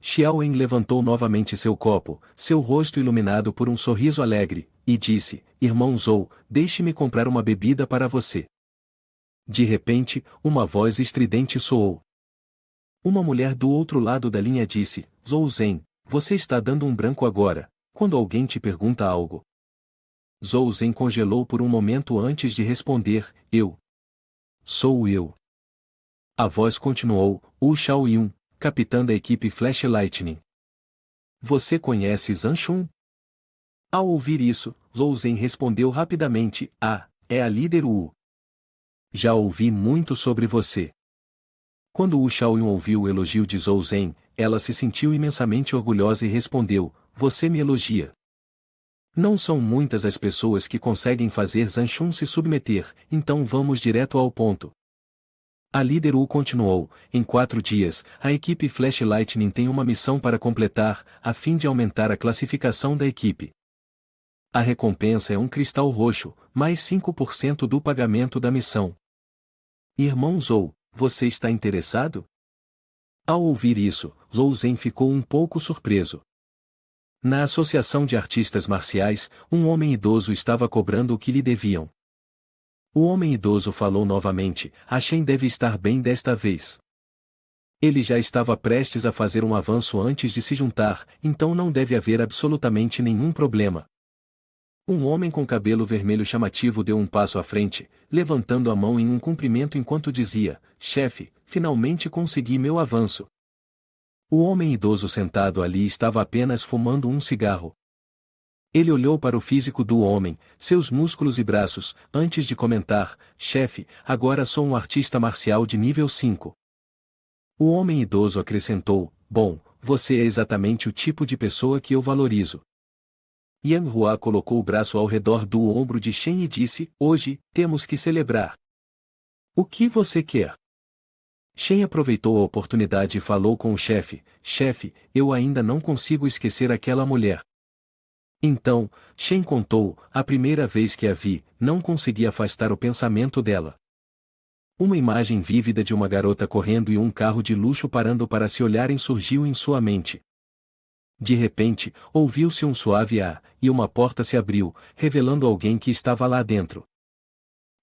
Xiaowen levantou novamente seu copo, seu rosto iluminado por um sorriso alegre, e disse, Irmão Zhou, deixe-me comprar uma bebida para você. De repente, uma voz estridente soou. Uma mulher do outro lado da linha disse, Zhou Zhen, você está dando um branco agora, quando alguém te pergunta algo. Zhou Zhen congelou por um momento antes de responder, eu. Sou eu. A voz continuou, Wu Xiaoyun, capitã da equipe Flash Lightning. Você conhece Zhang Xun? Ao ouvir isso, Zhou Zhen respondeu rapidamente, é a líder Wu. Já ouvi muito sobre você. Quando Wu Xiaoyun ouviu o elogio de Zhou Zhen, ela se sentiu imensamente orgulhosa e respondeu, você me elogia. Não são muitas as pessoas que conseguem fazer Zhang Xun se submeter, então vamos direto ao ponto. A líder Wu continuou, em 4 dias, a equipe Flash Lightning tem uma missão para completar, a fim de aumentar a classificação da equipe. A recompensa é um cristal roxo, mais 5% do pagamento da missão. Irmão Zhou, você está interessado? Ao ouvir isso, Zhou Zhen ficou um pouco surpreso. Na Associação de Artistas Marciais, um homem idoso estava cobrando o que lhe deviam. O homem idoso falou novamente, a Shen deve estar bem desta vez. Ele já estava prestes a fazer um avanço antes de se juntar, então não deve haver absolutamente nenhum problema. Um homem com cabelo vermelho chamativo deu um passo à frente, levantando a mão em um cumprimento enquanto dizia, chefe, finalmente consegui meu avanço. O homem idoso sentado ali estava apenas fumando um cigarro. Ele olhou para o físico do homem, seus músculos e braços, antes de comentar, chefe, agora sou um artista marcial de nível 5. O homem idoso acrescentou, bom, você é exatamente o tipo de pessoa que eu valorizo. Yang Hua colocou o braço ao redor do ombro de Shen e disse, hoje, temos que celebrar. O que você quer? Shen aproveitou a oportunidade e falou com o chefe, chefe, eu ainda não consigo esquecer aquela mulher. Então, Shen contou, a primeira vez que a vi, não consegui afastar o pensamento dela. Uma imagem vívida de uma garota correndo e um carro de luxo parando para se olharem surgiu em sua mente. De repente, ouviu-se um suave e uma porta se abriu, revelando alguém que estava lá dentro.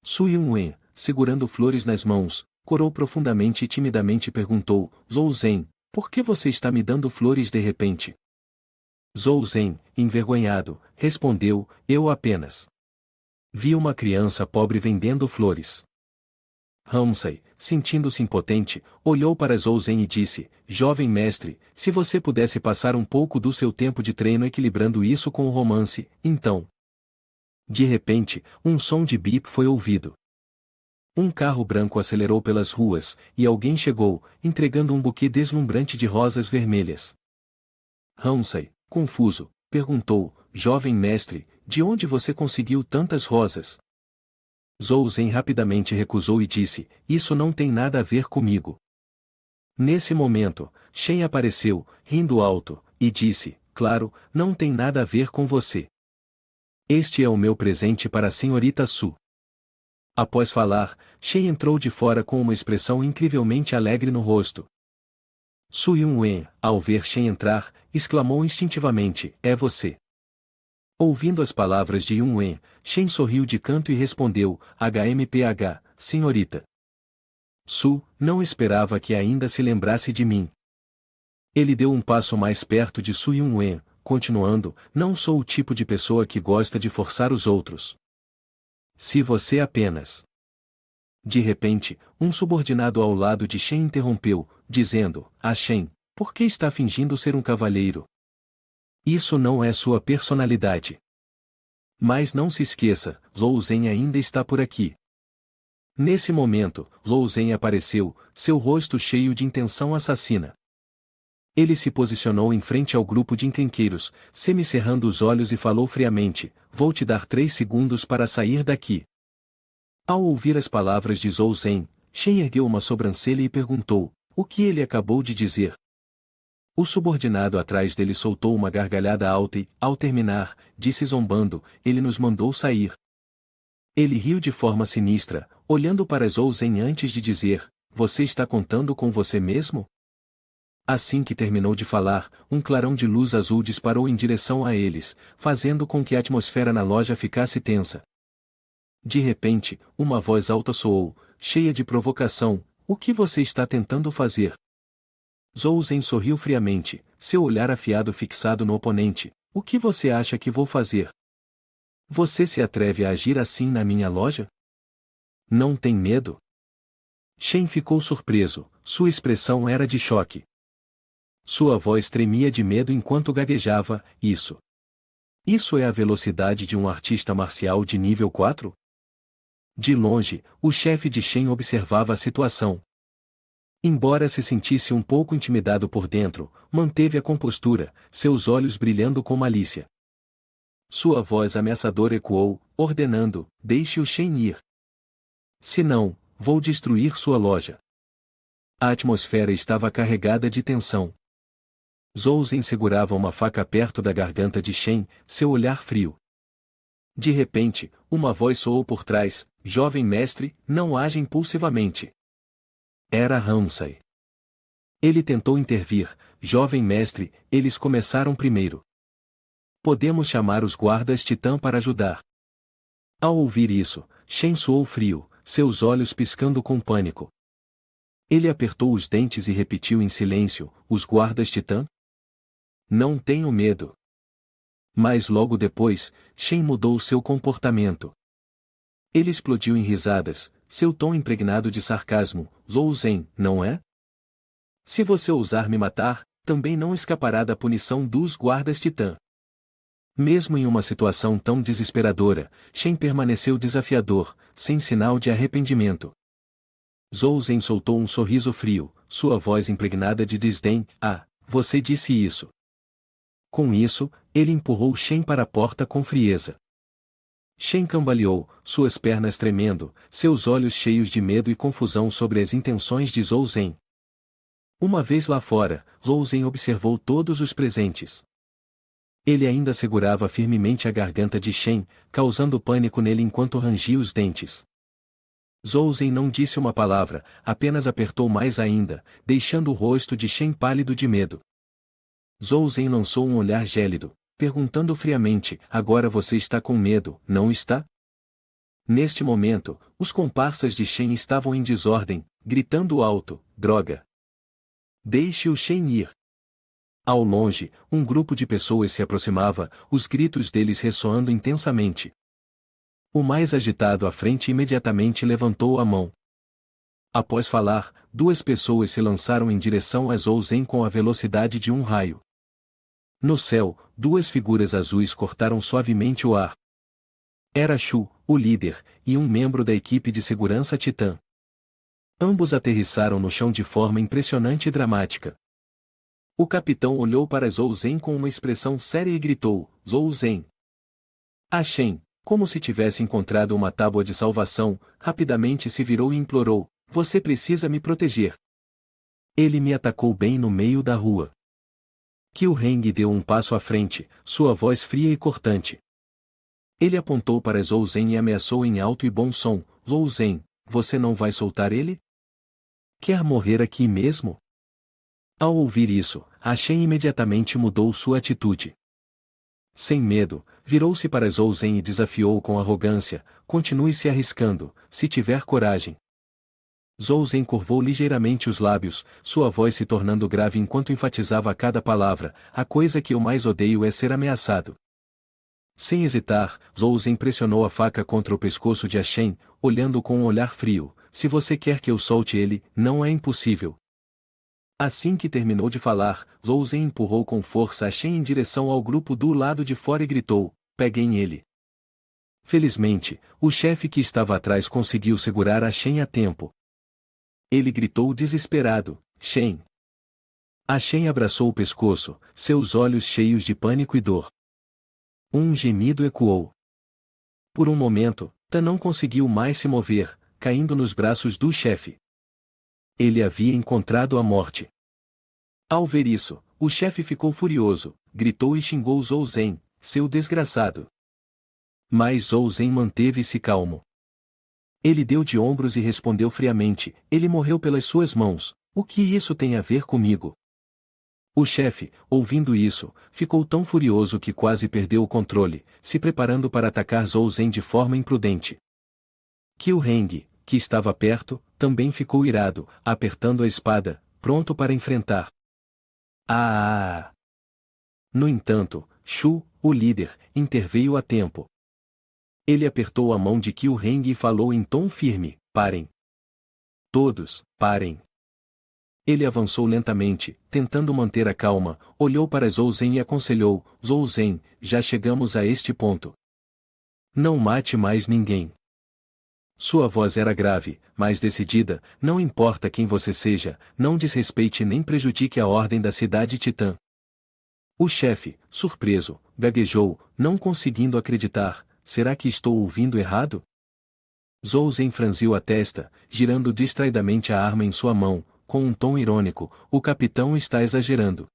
Su Yunwen, segurando flores nas mãos, corou profundamente e timidamente perguntou, Zhou Zhen, por que você está me dando flores de repente? Zhou Zhen, envergonhado, respondeu, eu apenas vi uma criança pobre vendendo flores. Ramsay, sentindo-se impotente, olhou para Zhou Zhen e disse, jovem mestre, se você pudesse passar um pouco do seu tempo de treino equilibrando isso com o romance, então. De repente, um som de bip foi ouvido. Um carro branco acelerou pelas ruas, e alguém chegou, entregando um buquê deslumbrante de rosas vermelhas. Ramsay, confuso, perguntou, jovem mestre, de onde você conseguiu tantas rosas? Zhou Zhen rapidamente recusou e disse, isso não tem nada a ver comigo. Nesse momento, Shen apareceu, rindo alto, e disse, claro, não tem nada a ver com você. Este é o meu presente para a senhorita Su. Após falar, Shen entrou de fora com uma expressão incrivelmente alegre no rosto. Su Yunwen, ao ver Shen entrar, exclamou instintivamente, é você. Ouvindo as palavras de Yunwen, Shen sorriu de canto e respondeu, HMPH, senhorita. Su, não esperava que ainda se lembrasse de mim. Ele deu um passo mais perto de Su Yunwen, continuando, não sou o tipo de pessoa que gosta de forçar os outros. Se você apenas... De repente, um subordinado ao lado de Shen interrompeu, dizendo, Shen, por que está fingindo ser um cavalheiro? Isso não é sua personalidade. Mas não se esqueça, Zhou Zhen ainda está por aqui. Nesse momento, Zhou Zhen apareceu, seu rosto cheio de intenção assassina. Ele se posicionou em frente ao grupo de encrenqueiros, semicerrando os olhos e falou friamente, vou te dar 3 segundos para sair daqui. Ao ouvir as palavras de Zhou Zhen, Shen ergueu uma sobrancelha e perguntou, o que ele acabou de dizer? O subordinado atrás dele soltou uma gargalhada alta e, ao terminar, disse zombando, ele nos mandou sair. Ele riu de forma sinistra, olhando para Zhou Zhen antes de dizer, você está contando com você mesmo? Assim que terminou de falar, um clarão de luz azul disparou em direção a eles, fazendo com que a atmosfera na loja ficasse tensa. De repente, uma voz alta soou, cheia de provocação: "O que você está tentando fazer?" Zhou Zhen sorriu friamente, seu olhar afiado fixado no oponente. "O que você acha que vou fazer? Você se atreve a agir assim na minha loja? Não tem medo?" Shen ficou surpreso, sua expressão era de choque. Sua voz tremia de medo enquanto gaguejava: Isso é a velocidade de um artista marcial de nível 4? De longe, o chefe de Shen observava a situação. Embora se sentisse um pouco intimidado por dentro, manteve a compostura, seus olhos brilhando com malícia. Sua voz ameaçadora ecoou, ordenando: "Deixe o Shen ir. Se não, vou destruir sua loja." A atmosfera estava carregada de tensão. Zhou Zhen segurava uma faca perto da garganta de Shen, seu olhar frio. De repente, uma voz soou por trás: "Jovem mestre, não haja impulsivamente." Era Ramsay. Ele tentou intervir: "Jovem mestre, eles começaram primeiro. Podemos chamar os guardas Titã para ajudar." Ao ouvir isso, Shen suou frio, seus olhos piscando com pânico. Ele apertou os dentes e repetiu em silêncio: "Os guardas Titã? Não tenho medo." Mas logo depois, Shen mudou seu comportamento. Ele explodiu em risadas, seu tom impregnado de sarcasmo: "Zhou Zhen, não é? Se você ousar me matar, também não escapará da punição dos guardas Titã." Mesmo em uma situação tão desesperadora, Shen permaneceu desafiador, sem sinal de arrependimento. Zhou Zhen soltou um sorriso frio, sua voz impregnada de desdém: "Ah, você disse isso." Com isso, ele empurrou Shen para a porta com frieza. Shen cambaleou, suas pernas tremendo, seus olhos cheios de medo e confusão sobre as intenções de Zhou Zhen. Uma vez lá fora, Zhou Zhen observou todos os presentes. Ele ainda segurava firmemente a garganta de Shen, causando pânico nele enquanto rangia os dentes. Zhou Zhen não disse uma palavra, apenas apertou mais ainda, deixando o rosto de Shen pálido de medo. Zhou Zhen lançou um olhar gélido, perguntando friamente: "Agora você está com medo, não está?" Neste momento, os comparsas de Shen estavam em desordem, gritando alto: "Droga! Deixe o Shen ir." Ao longe, um grupo de pessoas se aproximava, os gritos deles ressoando intensamente. O mais agitado à frente imediatamente levantou a mão. Após falar, duas pessoas se lançaram em direção a Zhou Zhen com a velocidade de um raio. No céu, duas figuras azuis cortaram suavemente o ar. Era Shu, o líder, e um membro da equipe de segurança Titã. Ambos aterrissaram no chão de forma impressionante e dramática. O capitão olhou para Zhou Zhen com uma expressão séria e gritou: "Zhou Zhen!" A Shen, como se tivesse encontrado uma tábua de salvação, rapidamente se virou e implorou: "Você precisa me proteger. Ele me atacou bem no meio da rua." Qiu Heng deu um passo à frente, sua voz fria e cortante. Ele apontou para Zhou Zhen e ameaçou em alto e bom som: "Zhou Zhen, você não vai soltar ele? Quer morrer aqui mesmo?" Ao ouvir isso, a Shen imediatamente mudou sua atitude. Sem medo, virou-se para Zhou Zhen e desafiou com arrogância: "Continue se arriscando, se tiver coragem." Zhou Zhen curvou ligeiramente os lábios, sua voz se tornando grave enquanto enfatizava cada palavra: "A coisa que eu mais odeio é ser ameaçado." Sem hesitar, Zhou Zhen pressionou a faca contra o pescoço de Shen, olhando com um olhar frio: "Se você quer que eu solte ele, não é impossível." Assim que terminou de falar, Zhou Zhen empurrou com força Shen em direção ao grupo do lado de fora e gritou: "Peguem ele." Felizmente, o chefe que estava atrás conseguiu segurar Shen a tempo. Ele gritou desesperado: "Shen!" Shen abraçou o pescoço, seus olhos cheios de pânico e dor. Um gemido ecoou. Por um momento, Tan não conseguiu mais se mover, caindo nos braços do chefe. Ele havia encontrado a morte. Ao ver isso, o chefe ficou furioso, gritou e xingou Zhou Zhen: "Seu desgraçado." Mas Zhou Zhen manteve-se calmo. Ele deu de ombros e respondeu friamente: "Ele morreu pelas suas mãos, o que isso tem a ver comigo?" O chefe, ouvindo isso, ficou tão furioso que quase perdeu o controle, se preparando para atacar Zhou Zhen de forma imprudente. Qiu Heng, que estava perto, também ficou irado, apertando a espada, pronto para enfrentar. Ah! No entanto, Shu, o líder, interveio a tempo. Ele apertou a mão de Qiu Heng e falou em tom firme: parem. Todos, parem. Ele avançou lentamente, tentando manter a calma, olhou para Zhou Zhen e aconselhou: Zhou Zhen, já chegamos a este ponto. Não mate mais ninguém. Sua voz era grave, mas decidida: não importa quem você seja, não desrespeite nem prejudique a ordem da cidade Titã. O chefe, surpreso, gaguejou, não conseguindo acreditar: será que estou ouvindo errado? Zhou Zhen franziu a testa, girando distraidamente a arma em sua mão, com um tom irônico: o capitão está exagerando.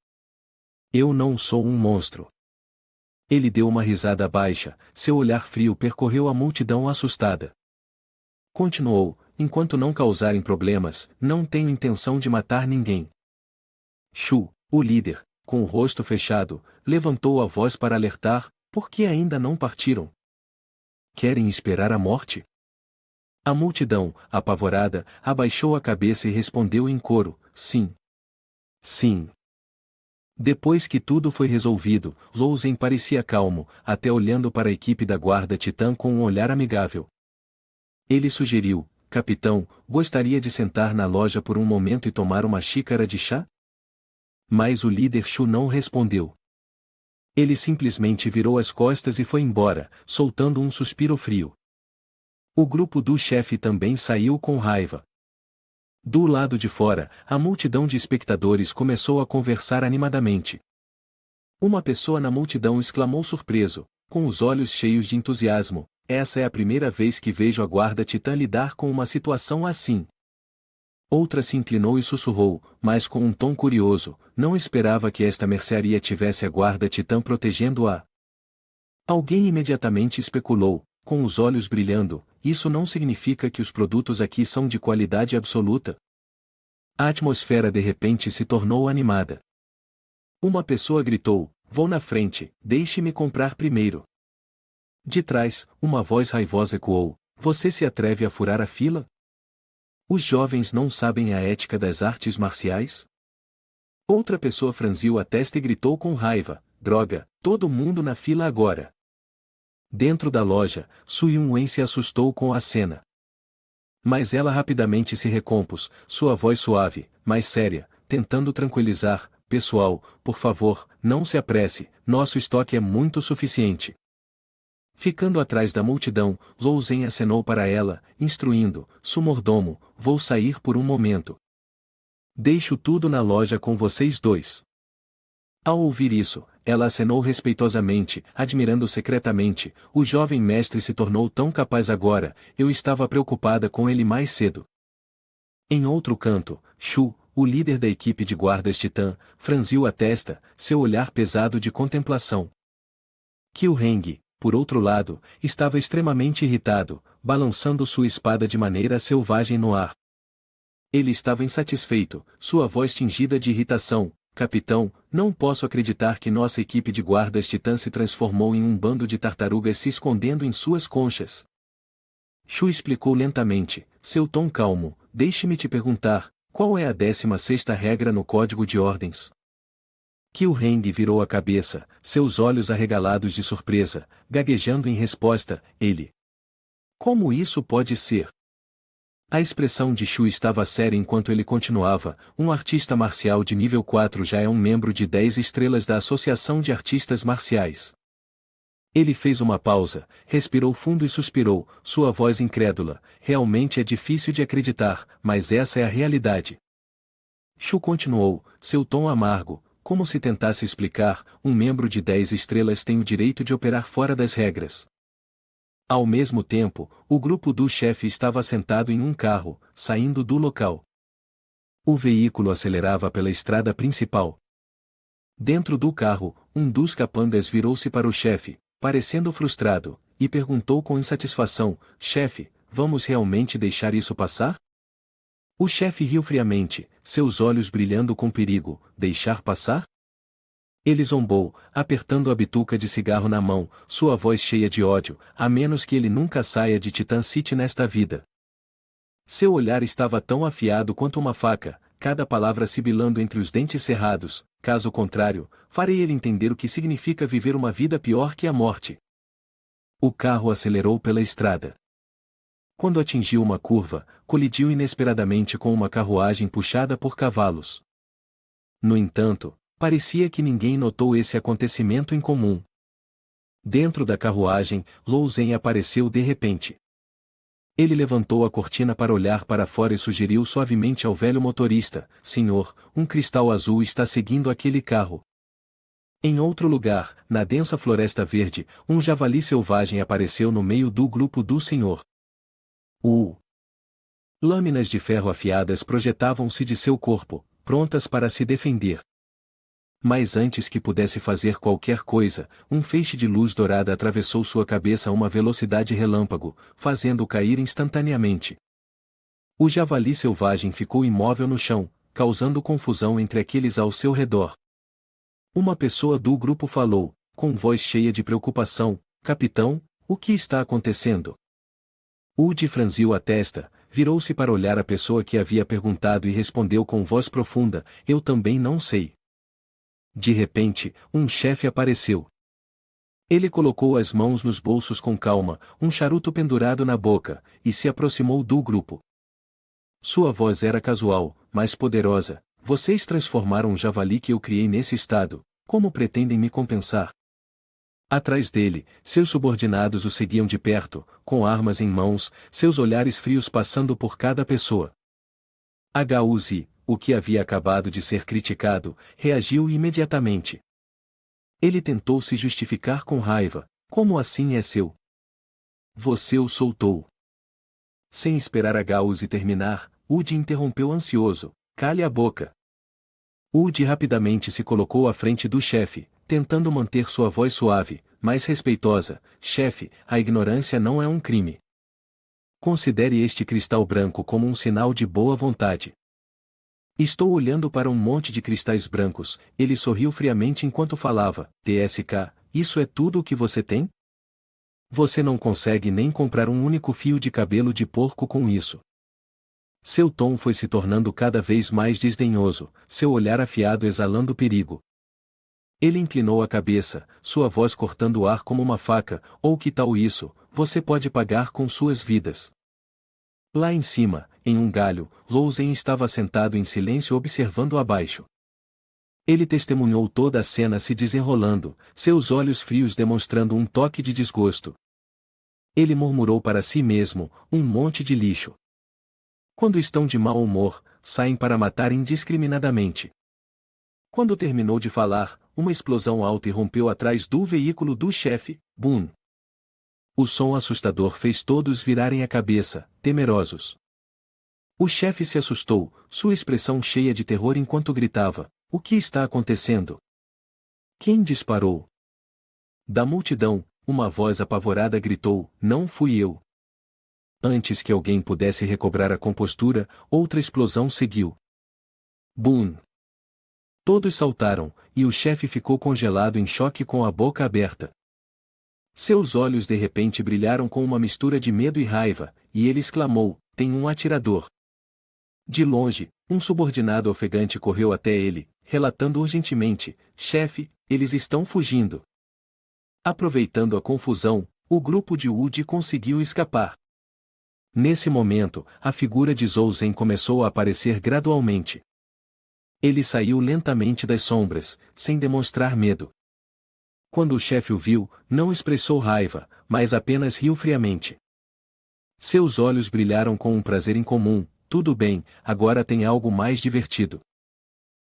Eu não sou um monstro. Ele deu uma risada baixa, seu olhar frio percorreu a multidão assustada. Continuou: enquanto não causarem problemas, não tenho intenção de matar ninguém. Shu, o líder, com o rosto fechado, levantou a voz para alertar: por que ainda não partiram? Querem esperar a morte? A multidão, apavorada, abaixou a cabeça e respondeu em coro: sim. Sim. Depois que tudo foi resolvido, Zhou Zhen parecia calmo, até olhando para a equipe da guarda titã com um olhar amigável. Ele sugeriu: capitão, gostaria de sentar na loja por um momento e tomar uma xícara de chá? Mas o líder Shu não respondeu. Ele simplesmente virou as costas e foi embora, soltando um suspiro frio. O grupo do chefe também saiu com raiva. Do lado de fora, a multidão de espectadores começou a conversar animadamente. Uma pessoa na multidão exclamou surpreso, com os olhos cheios de entusiasmo: essa é a primeira vez que vejo a guarda titã lidar com uma situação assim. Outra se inclinou e sussurrou, mas com um tom curioso: não esperava que esta mercearia tivesse a guarda titã protegendo-a. Alguém imediatamente especulou, com os olhos brilhando: isso não significa que os produtos aqui são de qualidade absoluta? A atmosfera de repente se tornou animada. Uma pessoa gritou: vou na frente, deixe-me comprar primeiro. De trás, uma voz raivosa ecoou: você se atreve a furar a fila? Os jovens não sabem a ética das artes marciais? Outra pessoa franziu a testa e gritou com raiva: droga, todo mundo na fila agora. Dentro da loja, Su Yunwen se assustou com a cena. Mas ela rapidamente se recompôs, sua voz suave, mas séria, tentando tranquilizar: pessoal, por favor, não se apresse, nosso estoque é muito suficiente. Ficando atrás da multidão, Zhou Zhen acenou para ela, instruindo: Su mordomo, vou sair por um momento. Deixo tudo na loja com vocês dois. Ao ouvir isso, ela acenou respeitosamente, admirando secretamente: o jovem mestre se tornou tão capaz agora, eu estava preocupada com ele mais cedo. Em outro canto, Shu, o líder da equipe de guardas titã, franziu a testa, seu olhar pesado de contemplação. Qiu Heng, por outro lado, estava extremamente irritado, balançando sua espada de maneira selvagem no ar. Ele estava insatisfeito, sua voz tingida de irritação: capitão, não posso acreditar que nossa equipe de guardas titã se transformou em um bando de tartarugas se escondendo em suas conchas. Shu explicou lentamente, seu tom calmo: deixe-me te perguntar, qual é a 16ª regra no Código de Ordens? Qiu Heng virou a cabeça, seus olhos arregalados de surpresa, gaguejando em resposta: ele. Como isso pode ser? A expressão de Shu estava séria enquanto ele continuava: um artista marcial de nível 4 já é um membro de 10 estrelas da Associação de Artistas Marciais. Ele fez uma pausa, respirou fundo e suspirou, sua voz incrédula: realmente é difícil de acreditar, mas essa é a realidade. Shu continuou, seu tom amargo, como se tentasse explicar: um membro de 10 estrelas tem o direito de operar fora das regras. Ao mesmo tempo, o grupo do chefe estava sentado em um carro, saindo do local. O veículo acelerava pela estrada principal. Dentro do carro, um dos capangas virou-se para o chefe, parecendo frustrado, e perguntou com insatisfação: chefe, vamos realmente deixar isso passar? O chefe riu friamente, seus olhos brilhando com perigo. Deixar passar? Ele zombou, apertando a bituca de cigarro na mão, sua voz cheia de ódio, a menos que ele nunca saia de Titan City nesta vida. Seu olhar estava tão afiado quanto uma faca, cada palavra sibilando entre os dentes cerrados. Caso contrário, farei ele entender o que significa viver uma vida pior que a morte. O carro acelerou pela estrada. Quando atingiu uma curva, colidiu inesperadamente com uma carruagem puxada por cavalos. No entanto, parecia que ninguém notou esse acontecimento incomum. Dentro da carruagem, Lou Zhen apareceu de repente. Ele levantou a cortina para olhar para fora e sugeriu suavemente ao velho motorista: Senhor, um cristal azul está seguindo aquele carro. Em outro lugar, na densa floresta verde, um javali selvagem apareceu no meio do grupo do senhor. Lâminas de ferro afiadas projetavam-se de seu corpo, prontas para se defender. Mas antes que pudesse fazer qualquer coisa, um feixe de luz dourada atravessou sua cabeça a uma velocidade relâmpago, fazendo-o cair instantaneamente. O javali selvagem ficou imóvel no chão, causando confusão entre aqueles ao seu redor. Uma pessoa do grupo falou, com voz cheia de preocupação: Capitão, o que está acontecendo? Woody franziu a testa, virou-se para olhar a pessoa que havia perguntado e respondeu com voz profunda: Eu também não sei. De repente, um chefe apareceu. Ele colocou as mãos nos bolsos com calma, um charuto pendurado na boca, e se aproximou do grupo. Sua voz era casual, mas poderosa: Vocês transformaram o javali que eu criei nesse estado, como pretendem me compensar? Atrás dele, seus subordinados o seguiam de perto, com armas em mãos, seus olhares frios passando por cada pessoa. Huzi, o que havia acabado de ser criticado, reagiu imediatamente. Ele tentou se justificar com raiva: Como assim é seu? Você o soltou. Sem esperar Huzi terminar, Woody interrompeu ansioso: Cale a boca. Woody rapidamente se colocou à frente do chefe, tentando manter sua voz suave, mas respeitosa: Chefe, a ignorância não é um crime. Considere este cristal branco como um sinal de boa vontade. Estou olhando para um monte de cristais brancos. Ele sorriu friamente enquanto falava: TSK, isso é tudo o que você tem? Você não consegue nem comprar um único fio de cabelo de porco com isso. Seu tom foi se tornando cada vez mais desdenhoso, seu olhar afiado exalando perigo. Ele inclinou a cabeça, sua voz cortando o ar como uma faca: Ou que tal isso, você pode pagar com suas vidas. Lá em cima, em um galho, Lou Zhen estava sentado em silêncio observando abaixo. Ele testemunhou toda a cena se desenrolando, seus olhos frios demonstrando um toque de desgosto. Ele murmurou para si mesmo: um monte de lixo. Quando estão de mau humor, saem para matar indiscriminadamente. Quando terminou de falar, uma explosão alta irrompeu atrás do veículo do chefe. Boom! O som assustador fez todos virarem a cabeça, temerosos. O chefe se assustou, sua expressão cheia de terror enquanto gritava: O que está acontecendo? Quem disparou? Da multidão, uma voz apavorada gritou: Não fui eu. Antes que alguém pudesse recobrar a compostura, outra explosão seguiu. Boom! Todos saltaram, e o chefe ficou congelado em choque com a boca aberta. Seus olhos de repente brilharam com uma mistura de medo e raiva, e ele exclamou: Tem um atirador. De longe, um subordinado ofegante correu até ele, relatando urgentemente: Chefe, eles estão fugindo. Aproveitando a confusão, o grupo de Woody conseguiu escapar. Nesse momento, a figura de Zhou Zhen começou a aparecer gradualmente. Ele saiu lentamente das sombras, sem demonstrar medo. Quando o chefe o viu, não expressou raiva, mas apenas riu friamente. Seus olhos brilharam com um prazer incomum: Tudo bem, agora tem algo mais divertido.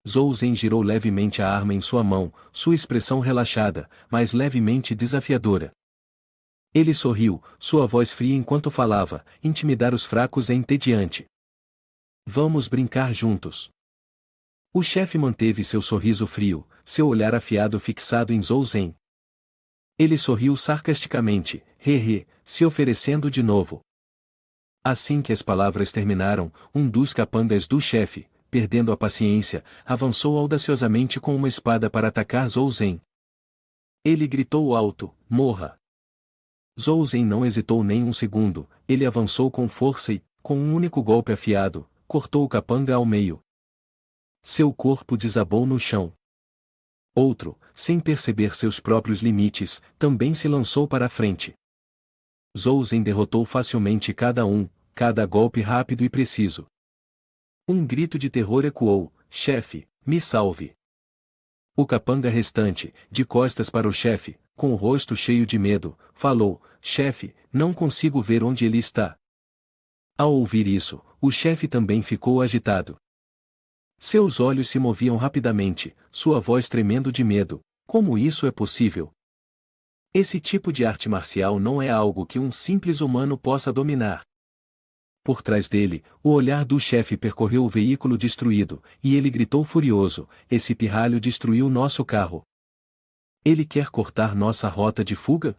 Zhou Zhen girou levemente a arma em sua mão, sua expressão relaxada, mas levemente desafiadora. Ele sorriu, sua voz fria enquanto falava: Intimidar os fracos é entediante. Vamos brincar juntos. O chefe manteve seu sorriso frio, seu olhar afiado fixado em Zhou Zhen. Ele sorriu sarcasticamente, se oferecendo de novo. Assim que as palavras terminaram, um dos capangas do chefe, perdendo a paciência, avançou audaciosamente com uma espada para atacar Zhou Zhen. Ele gritou alto: morra! Zhou Zhen não hesitou nem um segundo, ele avançou com força e, com um único golpe afiado, cortou o capanga ao meio. Seu corpo desabou no chão. Outro, sem perceber seus próprios limites, também se lançou para a frente. Zhou Zhen derrotou facilmente cada golpe rápido e preciso. Um grito de terror ecoou: chefe, me salve! O capanga restante, de costas para o chefe, com o rosto cheio de medo, falou: chefe, não consigo ver onde ele está. Ao ouvir isso, o chefe também ficou agitado. Seus olhos se moviam rapidamente, sua voz tremendo de medo: como isso é possível? Esse tipo de arte marcial não é algo que um simples humano possa dominar. Por trás dele, o olhar do chefe percorreu o veículo destruído, e ele gritou furioso: esse pirralho destruiu nosso carro. Ele quer cortar nossa rota de fuga?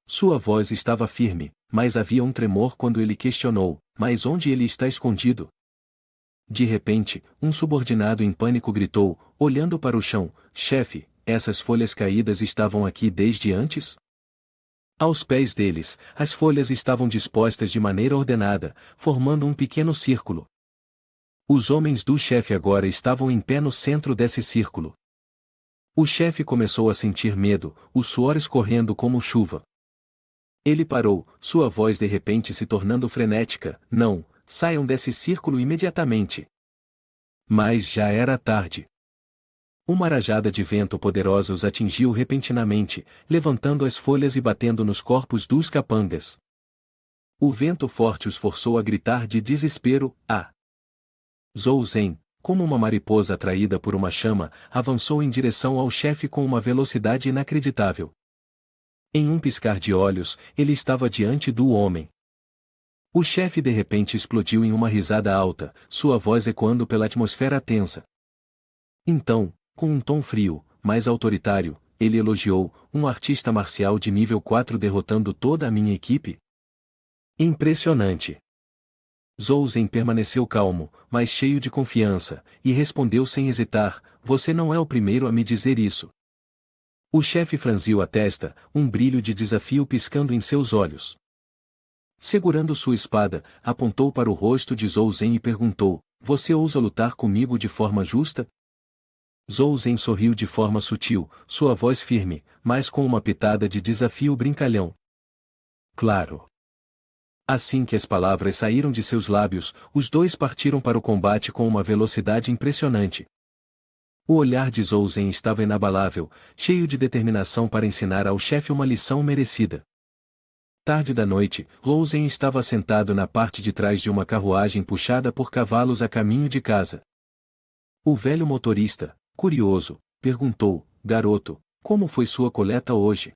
Sua voz estava firme, mas havia um tremor quando ele questionou: mas onde ele está escondido? De repente, um subordinado em pânico gritou, olhando para o chão: chefe, essas folhas caídas estavam aqui desde antes? Aos pés deles, as folhas estavam dispostas de maneira ordenada, formando um pequeno círculo. Os homens do chefe agora estavam em pé no centro desse círculo. O chefe começou a sentir medo, o suor escorrendo como chuva. Ele parou, sua voz de repente se tornando frenética: não, saiam desse círculo imediatamente. Mas já era tarde. Uma rajada de vento poderosa os atingiu repentinamente, levantando as folhas e batendo nos corpos dos capangas. O vento forte os forçou a gritar de desespero: ah! Zhou Zhen, como uma mariposa atraída por uma chama, avançou em direção ao chefe com uma velocidade inacreditável. Em um piscar de olhos, ele estava diante do homem. O chefe de repente explodiu em uma risada alta, sua voz ecoando pela atmosfera tensa. Então, com um tom frio, mas autoritário, ele elogiou: um artista marcial de nível 4 derrotando toda a minha equipe? Impressionante! Zhou Zhen permaneceu calmo, mas cheio de confiança, e respondeu sem hesitar: você não é o primeiro a me dizer isso. O chefe franziu a testa, um brilho de desafio piscando em seus olhos. Segurando sua espada, apontou para o rosto de Zhou Zhen e perguntou: você ousa lutar comigo de forma justa? Zhou Zhen sorriu de forma sutil, sua voz firme, mas com uma pitada de desafio brincalhão. Claro. Assim que as palavras saíram de seus lábios, os dois partiram para o combate com uma velocidade impressionante. O olhar de Zhou Zhen estava inabalável, cheio de determinação para ensinar ao chefe uma lição merecida. Tarde da noite, Zhou Zhen estava sentado na parte de trás de uma carruagem puxada por cavalos a caminho de casa. O velho motorista, curioso, perguntou: garoto, como foi sua coleta hoje?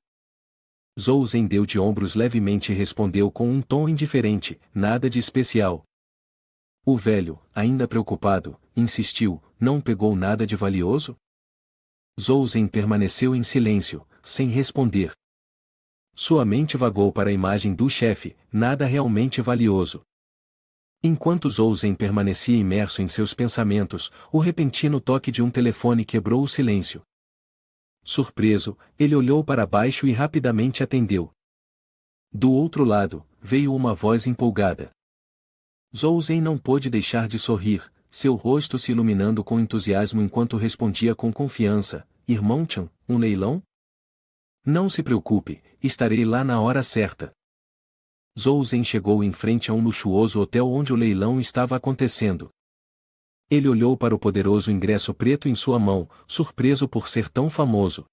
Zhou Zhen deu de ombros levemente e respondeu com um tom indiferente: nada de especial. O velho, ainda preocupado, insistiu: não pegou nada de valioso? Zhou Zhen permaneceu em silêncio, sem responder. Sua mente vagou para a imagem do chefe: nada realmente valioso. Enquanto Zhou Zhen permanecia imerso em seus pensamentos, o repentino toque de um telefone quebrou o silêncio. Surpreso, ele olhou para baixo e rapidamente atendeu. Do outro lado, veio uma voz empolgada. Zhou Zhen não pôde deixar de sorrir, seu rosto se iluminando com entusiasmo enquanto respondia com confiança: Irmão Chan, um leilão? Não se preocupe, estarei lá na hora certa. Zhou Zhen chegou em frente a um luxuoso hotel onde o leilão estava acontecendo. Ele olhou para o poderoso ingresso preto em sua mão, surpreso por ser tão famoso.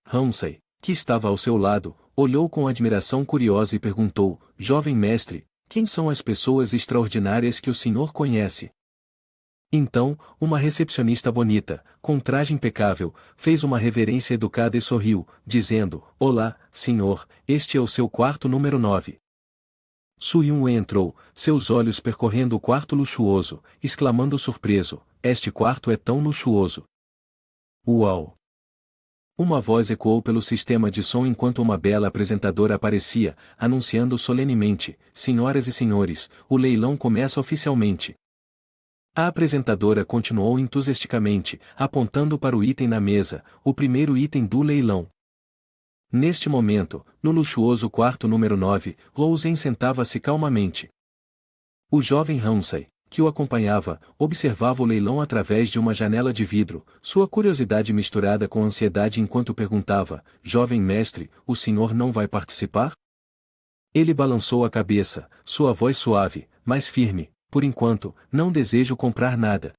Ramsay, que estava ao seu lado, olhou com admiração curiosa e perguntou: jovem mestre, quem são as pessoas extraordinárias que o senhor conhece? Então, uma recepcionista bonita, com traje impecável, fez uma reverência educada e sorriu, dizendo: olá, senhor, este é o seu quarto número 9. Su Yun entrou, seus olhos percorrendo o quarto luxuoso, exclamando surpreso: este quarto é tão luxuoso. Uau! Uma voz ecoou pelo sistema de som enquanto uma bela apresentadora aparecia, anunciando solenemente: Senhoras e senhores, o leilão começa oficialmente. A apresentadora continuou entusiasticamente, apontando para o item na mesa, o primeiro item do leilão. Neste momento, no luxuoso quarto número 9, Rosen sentava-se calmamente. O jovem Ramsay, que o acompanhava, observava o leilão através de uma janela de vidro, sua curiosidade misturada com ansiedade enquanto perguntava: Jovem mestre, o senhor não vai participar? Ele balançou a cabeça, sua voz suave, mas firme: Por enquanto, não desejo comprar nada.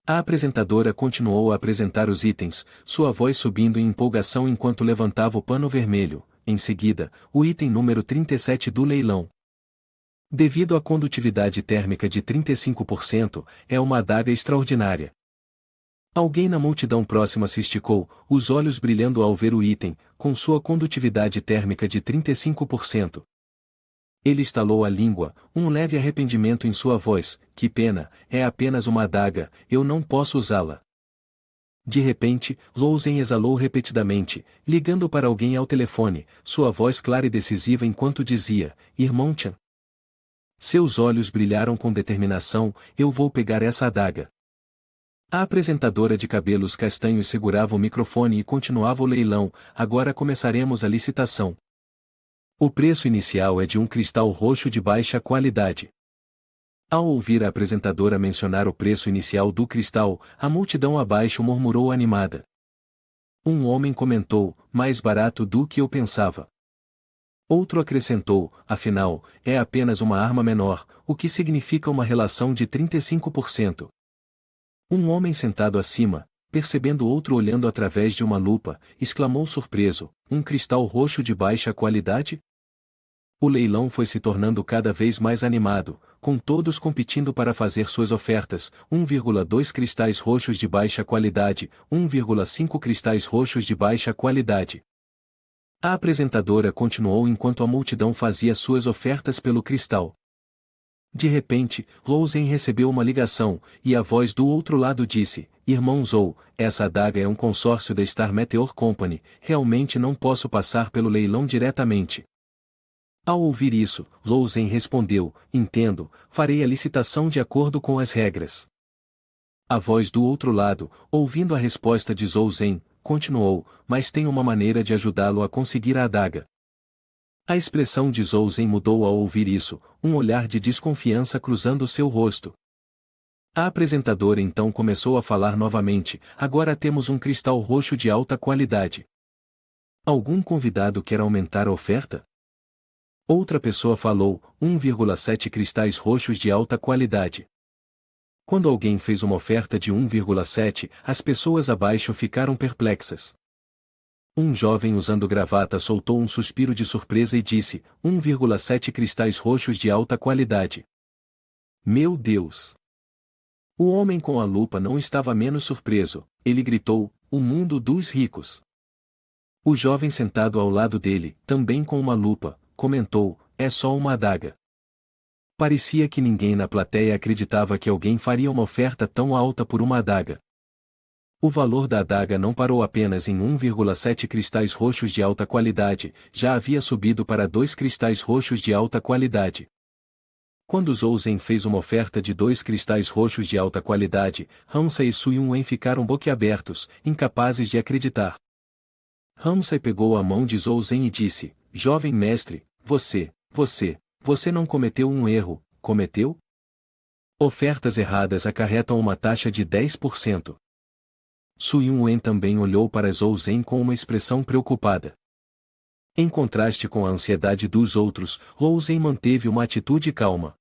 A apresentadora continuou a apresentar os itens, sua voz subindo em empolgação enquanto levantava o pano vermelho. Em seguida, o item número 37 do leilão. Devido à condutividade térmica de 35%, é uma adaga extraordinária. Alguém na multidão próxima se esticou, os olhos brilhando ao ver o item, com sua condutividade térmica de 35%. Ele estalou a língua, um leve arrependimento em sua voz: Que pena, é apenas uma adaga, eu não posso usá-la. De repente, Rosen exalou repetidamente, ligando para alguém ao telefone, sua voz clara e decisiva enquanto dizia: Irmão Chan. Seus olhos brilharam com determinação: Eu vou pegar essa adaga. A apresentadora de cabelos castanhos segurava o microfone e continuava o leilão: Agora começaremos a licitação. O preço inicial é de um cristal roxo de baixa qualidade. Ao ouvir a apresentadora mencionar o preço inicial do cristal, a multidão abaixo murmurou animada. Um homem comentou: Mais barato do que eu pensava. Outro acrescentou: Afinal, é apenas uma arma menor, o que significa uma relação de 35%. Um homem sentado acima, percebendo outro olhando através de uma lupa, exclamou surpreso: Um cristal roxo de baixa qualidade? O leilão foi se tornando cada vez mais animado, com todos competindo para fazer suas ofertas: 1,2 cristais roxos de baixa qualidade, 1,5 cristais roxos de baixa qualidade. A apresentadora continuou enquanto a multidão fazia suas ofertas pelo cristal. De repente, Rosen recebeu uma ligação, e a voz do outro lado disse: Irmão Zhou, essa adaga é um consórcio da Star Meteor Company, realmente não posso passar pelo leilão diretamente. Ao ouvir isso, Rosen respondeu: Entendo, farei a licitação de acordo com as regras. A voz do outro lado, ouvindo a resposta de Rosen, continuou: Mas tem uma maneira de ajudá-lo a conseguir a adaga. A expressão de Rosen mudou ao ouvir isso, um olhar de desconfiança cruzando seu rosto. A apresentadora então começou a falar novamente: Agora temos um cristal roxo de alta qualidade. Algum convidado quer aumentar a oferta? Outra pessoa falou: 1,7 cristais roxos de alta qualidade. Quando alguém fez uma oferta de 1,7, as pessoas abaixo ficaram perplexas. Um jovem usando gravata soltou um suspiro de surpresa e disse: 1,7 cristais roxos de alta qualidade. Meu Deus! O homem com a lupa não estava menos surpreso, ele gritou: O mundo dos ricos. O jovem sentado ao lado dele, também com uma lupa, comentou: É só uma adaga. Parecia que ninguém na plateia acreditava que alguém faria uma oferta tão alta por uma adaga. O valor da adaga não parou apenas em 1,7 cristais roxos de alta qualidade, já havia subido para 2 cristais roxos de alta qualidade. Quando Rosen fez uma oferta de 2 cristais roxos de alta qualidade, Ramsay e Suyun ficaram boquiabertos, incapazes de acreditar. Ramsay pegou a mão de Rosen e disse: Jovem mestre, você não cometeu um erro, cometeu? Ofertas erradas acarretam uma taxa de 10%. Suyun também olhou para Rosen com uma expressão preocupada. Em contraste com a ansiedade dos outros, Rosen manteve uma atitude calma.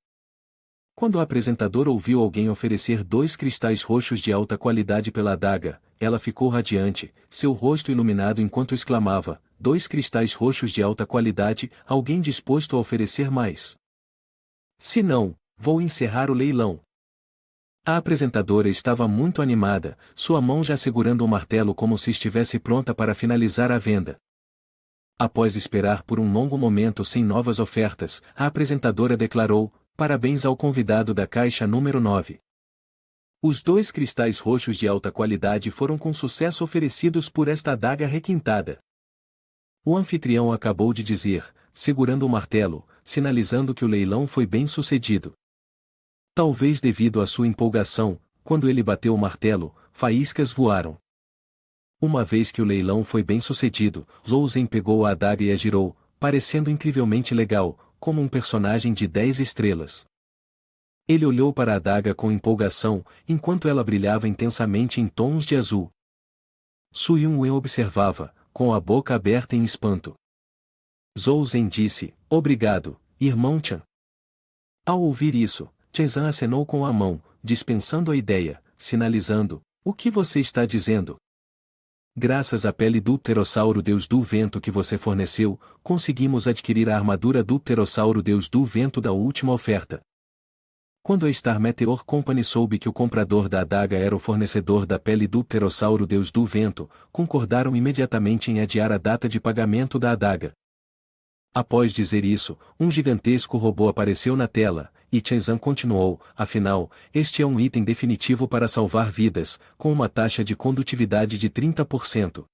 Quando a apresentadora ouviu alguém oferecer 2 cristais roxos de alta qualidade pela adaga, ela ficou radiante, seu rosto iluminado enquanto exclamava: 2 cristais roxos de alta qualidade, alguém disposto a oferecer mais? Se não, vou encerrar o leilão. A apresentadora estava muito animada, sua mão já segurando o martelo como se estivesse pronta para finalizar a venda. Após esperar por um longo momento sem novas ofertas, a apresentadora declarou: Parabéns ao convidado da caixa número 9. Os 2 cristais roxos de alta qualidade foram com sucesso oferecidos por esta adaga requintada. O anfitrião acabou de dizer, segurando o martelo, sinalizando que o leilão foi bem sucedido. Talvez devido à sua empolgação, quando ele bateu o martelo, faíscas voaram. Uma vez que o leilão foi bem sucedido, Zhou pegou a adaga e a girou, parecendo incrivelmente legal, como um personagem de 10 estrelas. Ele olhou para a adaga com empolgação, enquanto ela brilhava intensamente em tons de azul. Su Yunwen observava, com a boca aberta em espanto. Zhou disse, obrigado, irmão Chan. Ao ouvir isso, Chenzan acenou com a mão, dispensando a ideia, sinalizando, o que você está dizendo? Graças à pele do pterossauro deus do vento que você forneceu, conseguimos adquirir a armadura do pterossauro deus do vento da última oferta. Quando a Star Meteor Company soube que o comprador da adaga era o fornecedor da pele do pterossauro deus do vento, concordaram imediatamente em adiar a data de pagamento da adaga. Após dizer isso, um gigantesco robô apareceu na tela, e Chenzan continuou, afinal, este é um item definitivo para salvar vidas, com uma taxa de condutividade de 30%.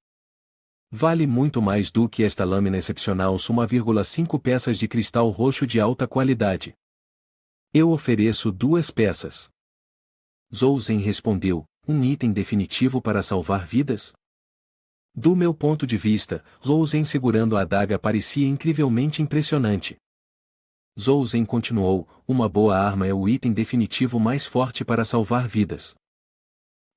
Vale muito mais do que esta lâmina excepcional 1,5 peças de cristal roxo de alta qualidade. Eu ofereço 2 peças. Zhou respondeu, um item definitivo para salvar vidas? Do meu ponto de vista, Zhou segurando a adaga parecia incrivelmente impressionante. Zhou continuou, uma boa arma é o item definitivo mais forte para salvar vidas.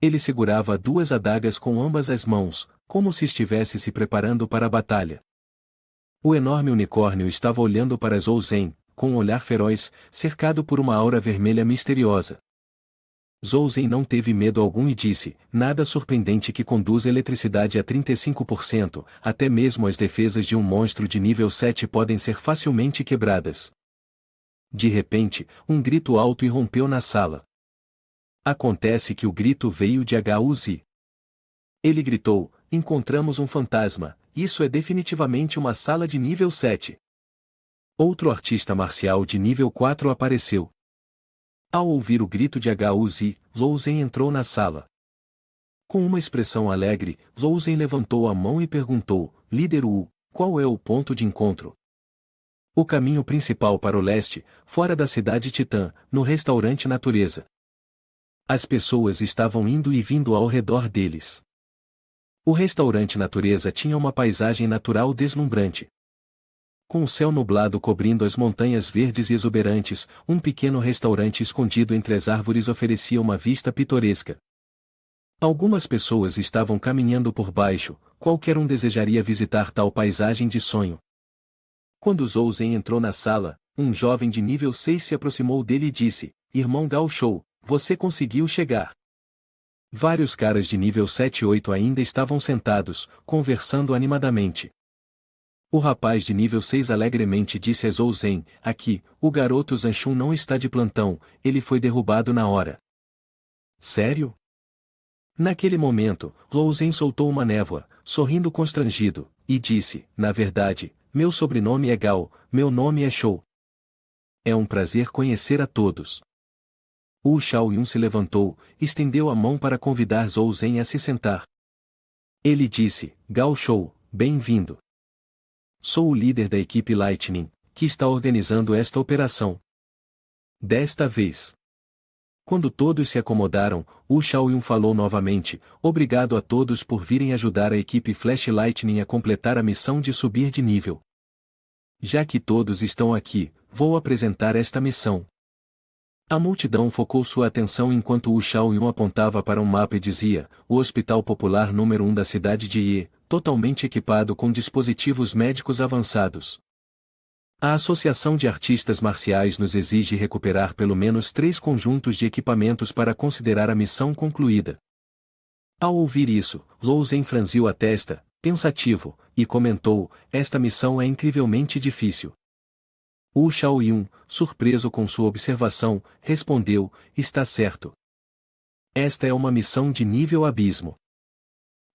Ele segurava 2 adagas com ambas as mãos, como se estivesse se preparando para a batalha. O enorme unicórnio estava olhando para Zhou com um olhar feroz, cercado por uma aura vermelha misteriosa. Zhou não teve medo algum e disse, nada surpreendente que conduz eletricidade a 35%, até mesmo as defesas de um monstro de nível 7 podem ser facilmente quebradas. De repente, um grito alto irrompeu na sala. Acontece que o grito veio de Huzi. Ele gritou, encontramos um fantasma, isso é definitivamente uma sala de nível 7. Outro artista marcial de nível 4 apareceu. Ao ouvir o grito de Huzi, Zhou entrou na sala. Com uma expressão alegre, Zhou levantou a mão e perguntou, Líder Wu, qual é o ponto de encontro? O caminho principal para o leste, fora da cidade Titã, no restaurante Natureza. As pessoas estavam indo e vindo ao redor deles. O restaurante Natureza tinha uma paisagem natural deslumbrante. Com o céu nublado cobrindo as montanhas verdes e exuberantes, um pequeno restaurante escondido entre as árvores oferecia uma vista pitoresca. Algumas pessoas estavam caminhando por baixo, qualquer um desejaria visitar tal paisagem de sonho. Quando Zhou entrou na sala, um jovem de nível 6 se aproximou dele e disse, Irmão Gao Shou, você conseguiu chegar. Vários caras de nível 7 e 8 ainda estavam sentados, conversando animadamente. O rapaz de nível 6 alegremente disse a Zhou aqui, o garoto Zanchun não está de plantão, ele foi derrubado na hora. Sério? Naquele momento, Zhou soltou uma névoa, sorrindo constrangido, e disse, na verdade, meu sobrenome é Gao, meu nome é Shou. É um prazer conhecer a todos. Wu Shaoyun se levantou, estendeu a mão para convidar Zhou a se sentar. Ele disse, Gao Shou, bem-vindo. Sou o líder da equipe Lightning, que está organizando esta operação. Desta vez. Quando todos se acomodaram, Wu Shaoyun falou novamente, obrigado a todos por virem ajudar a equipe Flash Lightning a completar a missão de subir de nível. Já que todos estão aqui, vou apresentar esta missão. A multidão focou sua atenção enquanto Wu Shaoyun apontava para um mapa e dizia, o Hospital Popular número 1 da cidade de Ye, totalmente equipado com dispositivos médicos avançados. A Associação de Artistas Marciais nos exige recuperar pelo menos 3 conjuntos de equipamentos para considerar a missão concluída. Ao ouvir isso, Zhou franziu a testa, pensativo, e comentou, esta missão é incrivelmente difícil. Wu Shaoyun, surpreso com sua observação, respondeu, está certo. Esta é uma missão de nível abismo.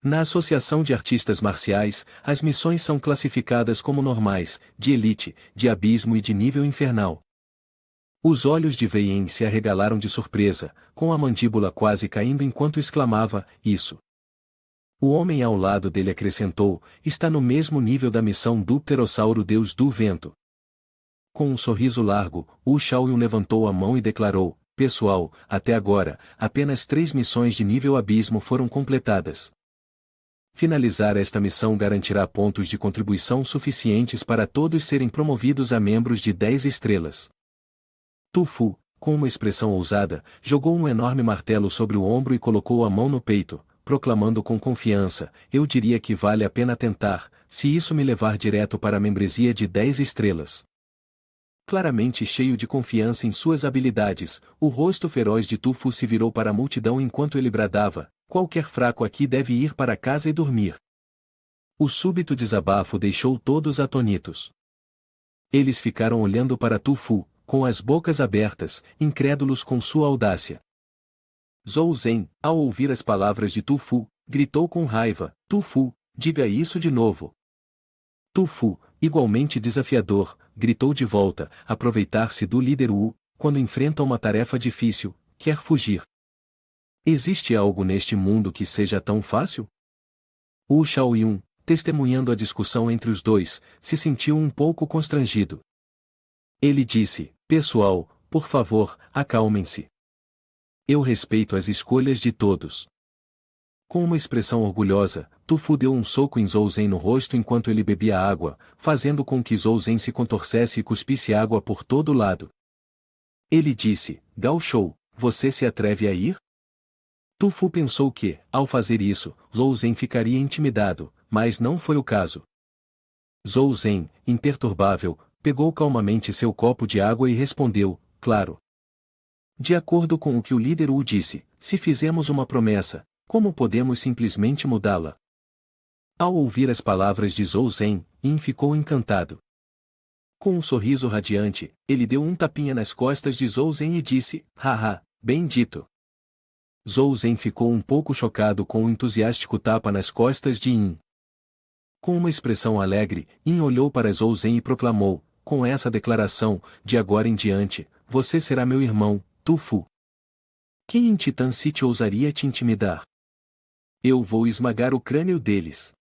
Na Associação de Artistas Marciais, as missões são classificadas como normais, de elite, de abismo e de nível infernal. Os olhos de Wei Yen se arregalaram de surpresa, com a mandíbula quase caindo enquanto exclamava, isso. O homem ao lado dele acrescentou, está no mesmo nível da missão do pterossauro Deus do Vento. Com um sorriso largo, Wu Shaoyun levantou a mão e declarou, pessoal, até agora, apenas 3 missões de nível abismo foram completadas. Finalizar esta missão garantirá pontos de contribuição suficientes para todos serem promovidos a membros de 10 estrelas. Tu Fu, com uma expressão ousada, jogou um enorme martelo sobre o ombro e colocou a mão no peito, proclamando com confiança, eu diria que vale a pena tentar, se isso me levar direto para a membresia de 10 estrelas. Claramente cheio de confiança em suas habilidades, o rosto feroz de Tu Fu se virou para a multidão enquanto ele bradava, qualquer fraco aqui deve ir para casa e dormir. O súbito desabafo deixou todos atônitos. Eles ficaram olhando para Tu Fu, com as bocas abertas, incrédulos com sua audácia. Zhou Zhen, ao ouvir as palavras de Tu Fu, gritou com raiva, Tu Fu, diga isso de novo. Tu Fu, igualmente desafiador, gritou de volta, aproveitar-se do líder Wu, quando enfrenta uma tarefa difícil, quer fugir. Existe algo neste mundo que seja tão fácil? Wu Shaoyun, testemunhando a discussão entre os dois, se sentiu um pouco constrangido. Ele disse, pessoal, por favor, acalmem-se. Eu respeito as escolhas de todos. Com uma expressão orgulhosa, Tu Fu deu um soco em Zhou Zhen no rosto enquanto ele bebia água, fazendo com que Zhou Zhen se contorcesse e cuspisse água por todo lado. Ele disse, Gao Shou, você se atreve a ir? Tu Fu pensou que, ao fazer isso, Zhou Zhen ficaria intimidado, mas não foi o caso. Zhou Zhen, imperturbável, pegou calmamente seu copo de água e respondeu, claro. De acordo com o que o líder Wu disse, se fizemos uma promessa, como podemos simplesmente mudá-la? Ao ouvir as palavras de Zhou Zhen, Yin ficou encantado. Com um sorriso radiante, ele deu um tapinha nas costas de Zhou Zhen e disse, haha, bem dito. Zhou Zhen ficou um pouco chocado com o entusiástico tapa nas costas de Yin. Com uma expressão alegre, Yin olhou para Zhou Zhen e proclamou, com essa declaração, de agora em diante, você será meu irmão, Tu Fu. Quem em Titan City ousaria te intimidar? Eu vou esmagar o crânio deles.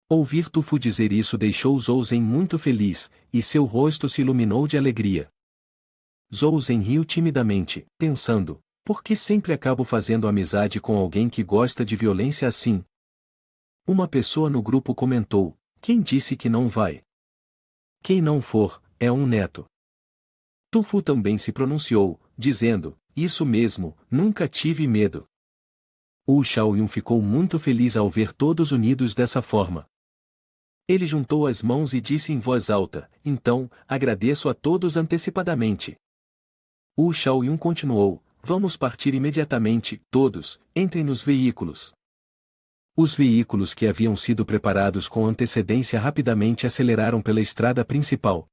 Ouvir Tu Fu dizer isso deixou Zhou Zhen muito feliz, e seu rosto se iluminou de alegria. Zhou Zhen riu timidamente, pensando, por que sempre acabo fazendo amizade com alguém que gosta de violência assim? Uma pessoa no grupo comentou, quem disse que não vai? Quem não for, é um neto. Tu Fu também se pronunciou, dizendo, isso mesmo, nunca tive medo. Wu Shaoyun ficou muito feliz ao ver todos unidos dessa forma. Ele juntou as mãos e disse em voz alta, então, agradeço a todos antecipadamente. Wu Shaoyun continuou, vamos partir imediatamente, todos, entrem nos veículos. Os veículos que haviam sido preparados com antecedência rapidamente aceleraram pela estrada principal.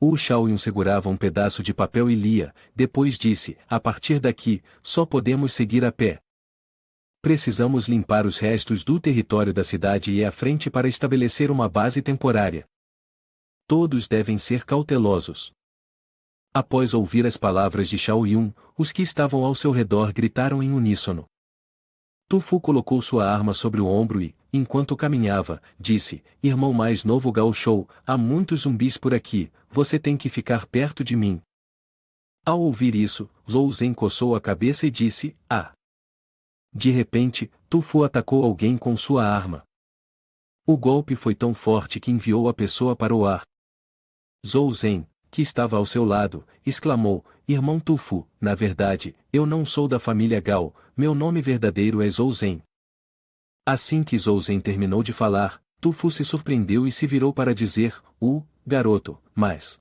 Wu Shaoyun segurava um pedaço de papel e lia, depois disse, a partir daqui, só podemos seguir a pé. Precisamos limpar os restos do território da cidade e ir à frente para estabelecer uma base temporária. Todos devem ser cautelosos. Após ouvir as palavras de Shaoyun, os que estavam ao seu redor gritaram em uníssono. Tu Fu colocou sua arma sobre o ombro e, enquanto caminhava, disse, irmão mais novo Gao Shou, há muitos zumbis por aqui, você tem que ficar perto de mim. Ao ouvir isso, Zhou Zhen coçou a cabeça e disse, ah. De repente, Tu Fu atacou alguém com sua arma. O golpe foi tão forte que enviou a pessoa para o ar. Zhou Zhen, que estava ao seu lado, exclamou, irmão Tu Fu, na verdade, eu não sou da família Gao, meu nome verdadeiro é Zhou Zhen. Assim que Zhou Zhen terminou de falar, Tu Fu se surpreendeu e se virou para dizer, garoto, mas...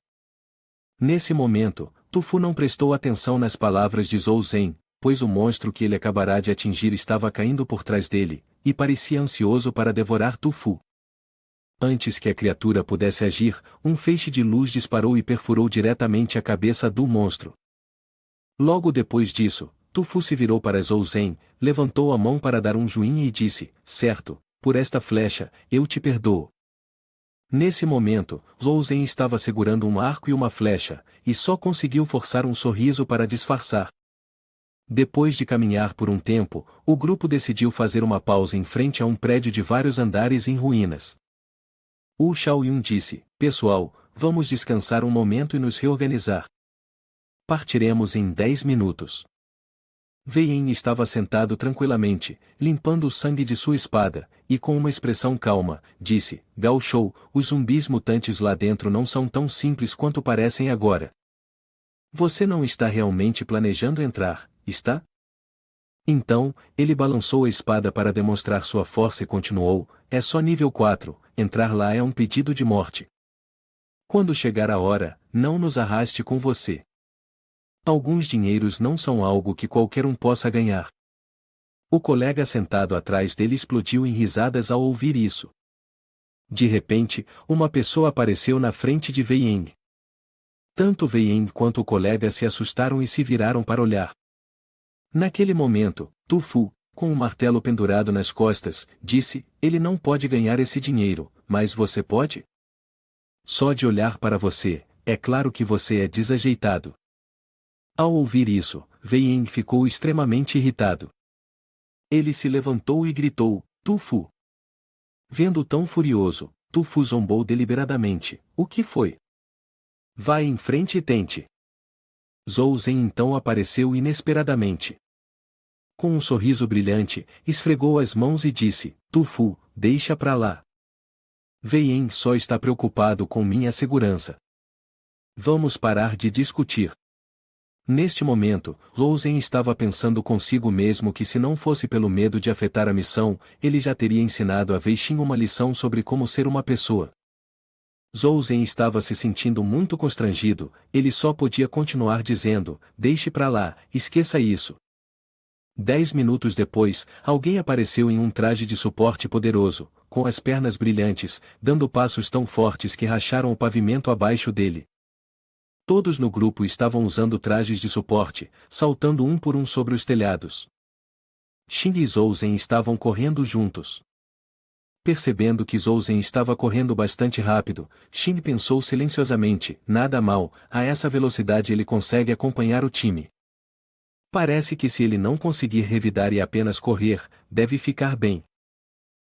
Nesse momento, Tu Fu não prestou atenção nas palavras de Zhou Zhen, pois o monstro que ele acabará de atingir estava caindo por trás dele, e parecia ansioso para devorar Tu Fu. Antes que a criatura pudesse agir, um feixe de luz disparou e perfurou diretamente a cabeça do monstro. Logo depois disso, Tu Fu se virou para Zhou Zhen, levantou a mão para dar um joinha e disse, certo, por esta flecha, eu te perdoo. Nesse momento, Zhou Zhen estava segurando um arco e uma flecha, e só conseguiu forçar um sorriso para disfarçar. Depois de caminhar por um tempo, o grupo decidiu fazer uma pausa em frente a um prédio de vários andares em ruínas. Wu Xiaoyun disse: Pessoal, vamos descansar um momento e nos reorganizar. Partiremos em 10 minutos. Wei Yin estava sentado tranquilamente, limpando o sangue de sua espada, e com uma expressão calma, disse: Gao Shou, os zumbis mutantes lá dentro não são tão simples quanto parecem agora. Você não está realmente planejando entrar, está? Então, ele balançou a espada para demonstrar sua força e continuou: É só nível 4, entrar lá é um pedido de morte. Quando chegar a hora, não nos arraste com você. Alguns dinheiros não são algo que qualquer um possa ganhar. O colega sentado atrás dele explodiu em risadas ao ouvir isso. De repente, uma pessoa apareceu na frente de Wei Yin. Tanto Wei Yin quanto o colega se assustaram e se viraram para olhar. Naquele momento, Tu Fu, com um martelo pendurado nas costas, disse: Ele não pode ganhar esse dinheiro, mas você pode? Só de olhar para você, é claro que você é desajeitado. Ao ouvir isso, Wei Yin ficou extremamente irritado. Ele se levantou e gritou: Tu Fu! Vendo tão furioso, Tu Fu zombou deliberadamente: O que foi? Vá em frente e tente. Zhou Zhen então apareceu inesperadamente. Com um sorriso brilhante, esfregou as mãos e disse: Tu Fu, deixa pra lá. Wei Yin só está preocupado com minha segurança. Vamos parar de discutir. Neste momento, Zhou Zhen estava pensando consigo mesmo que se não fosse pelo medo de afetar a missão, ele já teria ensinado a Wei Xin uma lição sobre como ser uma pessoa. Zhou Zhen estava se sentindo muito constrangido, ele só podia continuar dizendo: Deixe pra lá, esqueça isso. 10 minutos depois, alguém apareceu em um traje de suporte poderoso, com as pernas brilhantes, dando passos tão fortes que racharam o pavimento abaixo dele. Todos no grupo estavam usando trajes de suporte, saltando um por um sobre os telhados. Xing e Zhou Zhen estavam correndo juntos. Percebendo que Zhou Zhen estava correndo bastante rápido, Xing pensou silenciosamente: nada mal, a essa velocidade ele consegue acompanhar o time. Parece que se ele não conseguir revidar e apenas correr, deve ficar bem.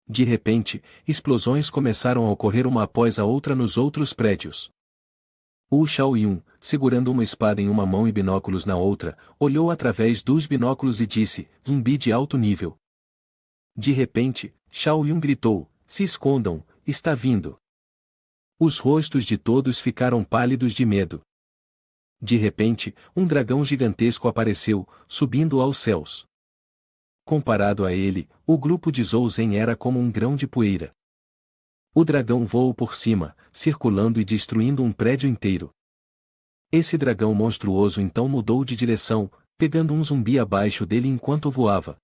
De repente, explosões começaram a ocorrer uma após a outra nos outros prédios. Wu Xiaoyun, segurando uma espada em uma mão e binóculos na outra, olhou através dos binóculos e disse: Zumbi de alto nível. De repente, Xiaoyun gritou: Se escondam, está vindo. Os rostos de todos ficaram pálidos de medo. De repente, um dragão gigantesco apareceu, subindo aos céus. Comparado a ele, o grupo de Zhou Zhen era como um grão de poeira. O dragão voou por cima, circulando e destruindo um prédio inteiro. Esse dragão monstruoso então mudou de direção, pegando um zumbi abaixo dele enquanto voava.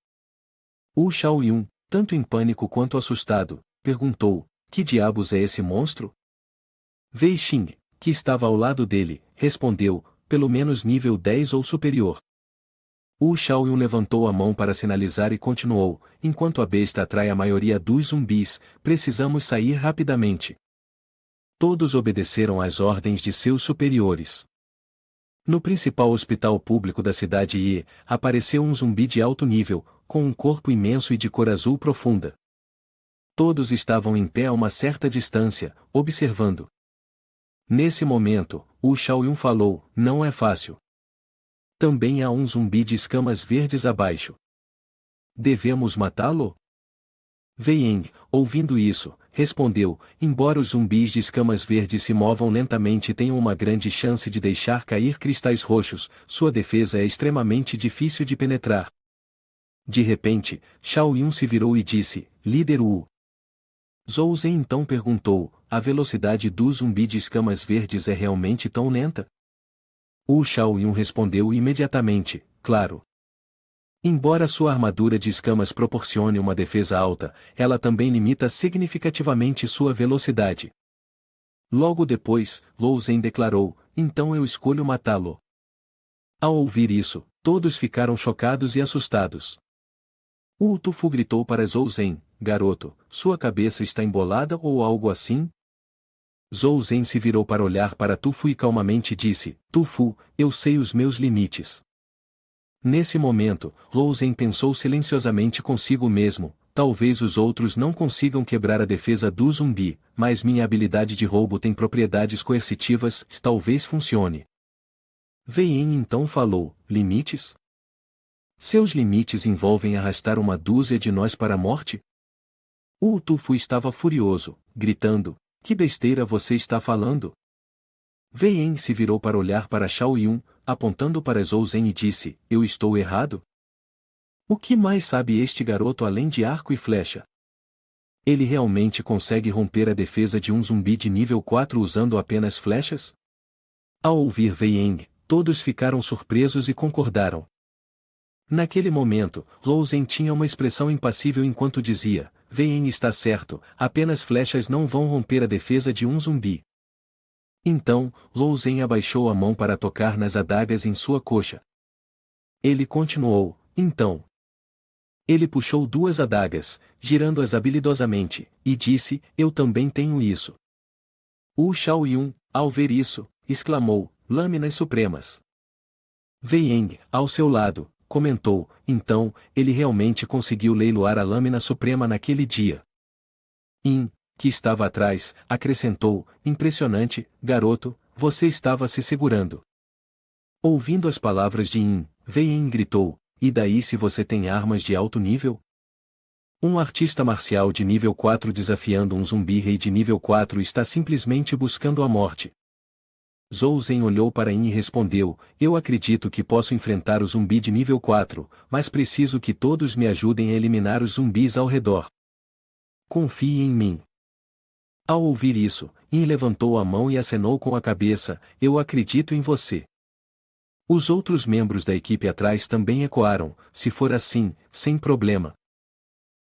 Wu Xiaoyun, tanto em pânico quanto assustado, perguntou: Que diabos é esse monstro? Wei Xin, que estava ao lado dele, respondeu: Pelo menos nível 10 ou superior. Wu Xiaoyun levantou a mão para sinalizar e continuou: Enquanto a besta atrai a maioria dos zumbis, precisamos sair rapidamente. Todos obedeceram às ordens de seus superiores. No principal hospital público da cidade Yi, apareceu um zumbi de alto nível, com um corpo imenso e de cor azul profunda. Todos estavam em pé a uma certa distância, observando. Nesse momento, Wu Xiaoyun falou: Não é fácil. Também há um zumbi de escamas verdes abaixo. Devemos matá-lo? Wei Yin, ouvindo isso, respondeu: Embora os zumbis de escamas verdes se movam lentamente e tenham uma grande chance de deixar cair cristais roxos, sua defesa é extremamente difícil de penetrar. De repente, Xiaoyun se virou e disse: Líder Wu. Zhou Zhen então perguntou: A velocidade do zumbi de escamas verdes é realmente tão lenta? Wu Xiaoyun respondeu imediatamente: Claro. Embora sua armadura de escamas proporcione uma defesa alta, ela também limita significativamente sua velocidade. Logo depois, Zhou Zhen declarou: Então eu escolho matá-lo. Ao ouvir isso, todos ficaram chocados e assustados. Wu Tufu gritou para Zhou Zhen: Garoto, sua cabeça está embolada ou algo assim? Zhou Zhen se virou para olhar para Tu Fu e calmamente disse, Tu Fu, eu sei os meus limites. Nesse momento, Zhou Zhen pensou silenciosamente consigo mesmo, talvez os outros não consigam quebrar a defesa do zumbi, mas minha habilidade de roubo tem propriedades coercitivas, talvez funcione. Wei Yin então falou, limites? Seus limites envolvem arrastar uma dúzia de nós para a morte? O Tu Fu estava furioso, gritando, que besteira você está falando? Wei Yin se virou para olhar para Xiao Yun, apontando para Zhou Zhen e disse, eu estou errado? O que mais sabe este garoto além de arco e flecha? Ele realmente consegue romper a defesa de um zumbi de nível 4 usando apenas flechas? Ao ouvir Wei Yin, todos ficaram surpresos e concordaram. Naquele momento, Zhou Zhen tinha uma expressão impassível enquanto dizia, Wei Yin está certo, apenas flechas não vão romper a defesa de um zumbi. Então, Zhou Zhen abaixou a mão para tocar nas adagas em sua coxa. Ele continuou, então. Ele puxou duas adagas, girando-as habilidosamente, e disse, eu também tenho isso. O Xiao Yun, ao ver isso, exclamou, lâminas supremas. Wei Yin, ao seu lado, comentou, então, ele realmente conseguiu leiloar a lâmina suprema naquele dia. Yin, que estava atrás, acrescentou, impressionante, garoto, você estava se segurando. Ouvindo as palavras de Yin, Wei Yin gritou, e daí se você tem armas de alto nível? Um artista marcial de nível 4 desafiando um zumbi rei de nível 4 está simplesmente buscando a morte. Zhou Zhen olhou para Yin e respondeu, eu acredito que posso enfrentar o zumbi de nível 4, mas preciso que todos me ajudem a eliminar os zumbis ao redor. Confie em mim. Ao ouvir isso, Yin levantou a mão e acenou com a cabeça, eu acredito em você. Os outros membros da equipe atrás também ecoaram, se for assim, sem problema.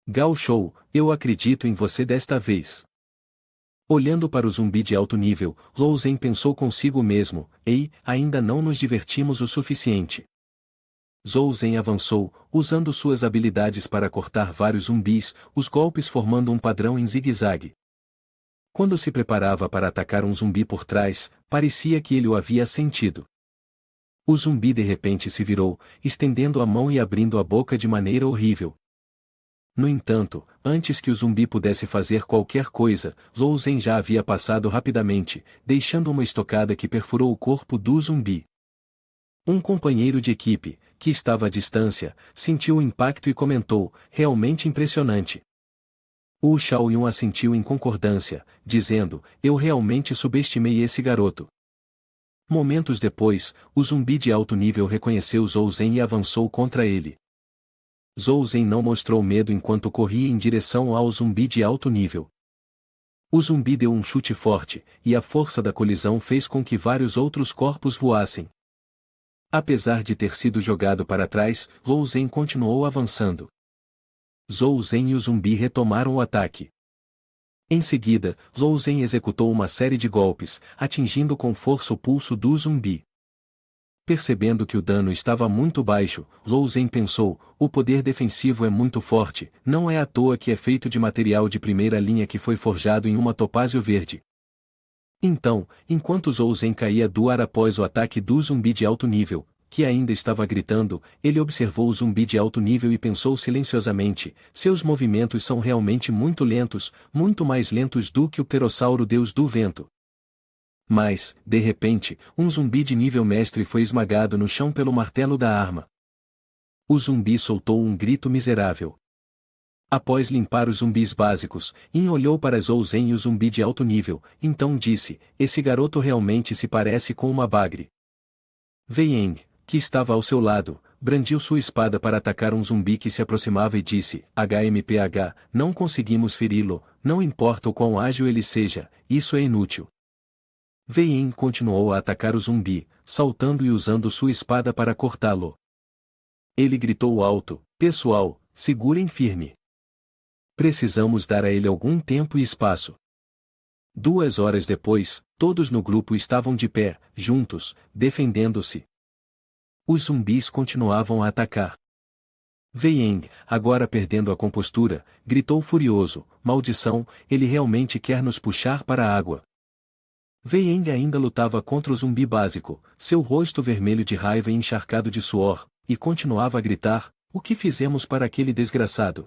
Gao Shou, eu acredito em você desta vez. Olhando para o zumbi de alto nível, Zhou Zhen pensou consigo mesmo, ei, ainda não nos divertimos o suficiente. Zhou Zhen avançou, usando suas habilidades para cortar vários zumbis, os golpes formando um padrão em zigue-zague. Quando se preparava para atacar um zumbi por trás, parecia que ele o havia sentido. O zumbi de repente se virou, estendendo a mão e abrindo a boca de maneira horrível. No entanto, antes que o zumbi pudesse fazer qualquer coisa, Zhou Zhen já havia passado rapidamente, deixando uma estocada que perfurou o corpo do zumbi. Um companheiro de equipe, que estava à distância, sentiu o impacto e comentou, realmente impressionante. O Xiao Yun assentiu em concordância, dizendo, eu realmente subestimei esse garoto. Momentos depois, o zumbi de alto nível reconheceu Zhou Zhen e avançou contra ele. Zhou Zhen não mostrou medo enquanto corria em direção ao zumbi de alto nível. O zumbi deu um chute forte, e a força da colisão fez com que vários outros corpos voassem. Apesar de ter sido jogado para trás, Zhou Zhen continuou avançando. Zhou Zhen e o zumbi retomaram o ataque. Em seguida, Zhou Zhen executou uma série de golpes, atingindo com força o pulso do zumbi. Percebendo que o dano estava muito baixo, Zhou Zhen pensou, o poder defensivo é muito forte, não é à toa que é feito de material de primeira linha que foi forjado em uma topázio verde. Então, enquanto Zhou Zhen caía do ar após o ataque do zumbi de alto nível, que ainda estava gritando, ele observou o zumbi de alto nível e pensou silenciosamente, seus movimentos são realmente muito lentos, muito mais lentos do que o pterossauro deus do vento. Mas, de repente, um zumbi de nível mestre foi esmagado no chão pelo martelo da arma. O zumbi soltou um grito miserável. Após limpar os zumbis básicos, Yin olhou para Zhou Zhen e o zumbi de alto nível, então disse, esse garoto realmente se parece com uma bagre. Wei Yin, que estava ao seu lado, brandiu sua espada para atacar um zumbi que se aproximava e disse, HMPH, não conseguimos feri-lo, não importa o quão ágil ele seja, isso é inútil. Wei Yin continuou a atacar o zumbi, saltando e usando sua espada para cortá-lo. Ele gritou alto, pessoal, segurem firme. Precisamos dar a ele algum tempo e espaço. 2 horas depois, todos no grupo estavam de pé, juntos, defendendo-se. Os zumbis continuavam a atacar. Wei Yin, agora perdendo a compostura, gritou furioso, maldição, ele realmente quer nos puxar para a água. Wei Eng ainda lutava contra o zumbi básico, seu rosto vermelho de raiva e encharcado de suor, e continuava a gritar: o que fizemos para aquele desgraçado?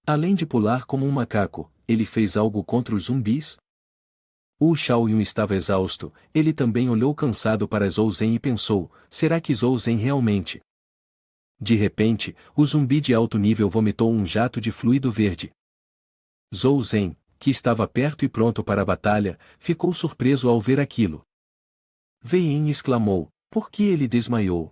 Além de pular como um macaco, ele fez algo contra os zumbis? Wu Shaoyun estava exausto, ele também olhou cansado para Zhou Zhen e pensou: será que Zhou Zhen realmente? De repente, o zumbi de alto nível vomitou um jato de fluido verde. Zhou Zhen, que estava perto e pronto para a batalha, ficou surpreso ao ver aquilo. Wei Eng exclamou: por que ele desmaiou?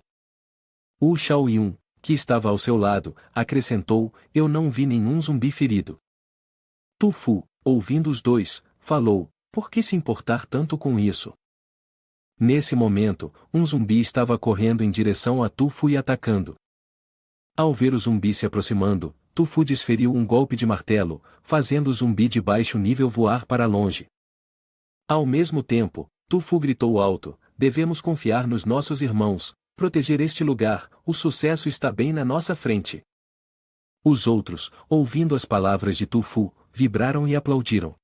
Wu Shaoyun, que estava ao seu lado, acrescentou: eu não vi nenhum zumbi ferido. Tu Fu, ouvindo os dois, falou: por que se importar tanto com isso? Nesse momento, um zumbi estava correndo em direção a Tu Fu e atacando. Ao ver o zumbi se aproximando, Tu Fu desferiu um golpe de martelo, fazendo o zumbi de baixo nível voar para longe. Ao mesmo tempo, Tu Fu gritou alto: devemos confiar nos nossos irmãos, proteger este lugar, o sucesso está bem na nossa frente. Os outros, ouvindo as palavras de Tu Fu, vibraram e aplaudiram.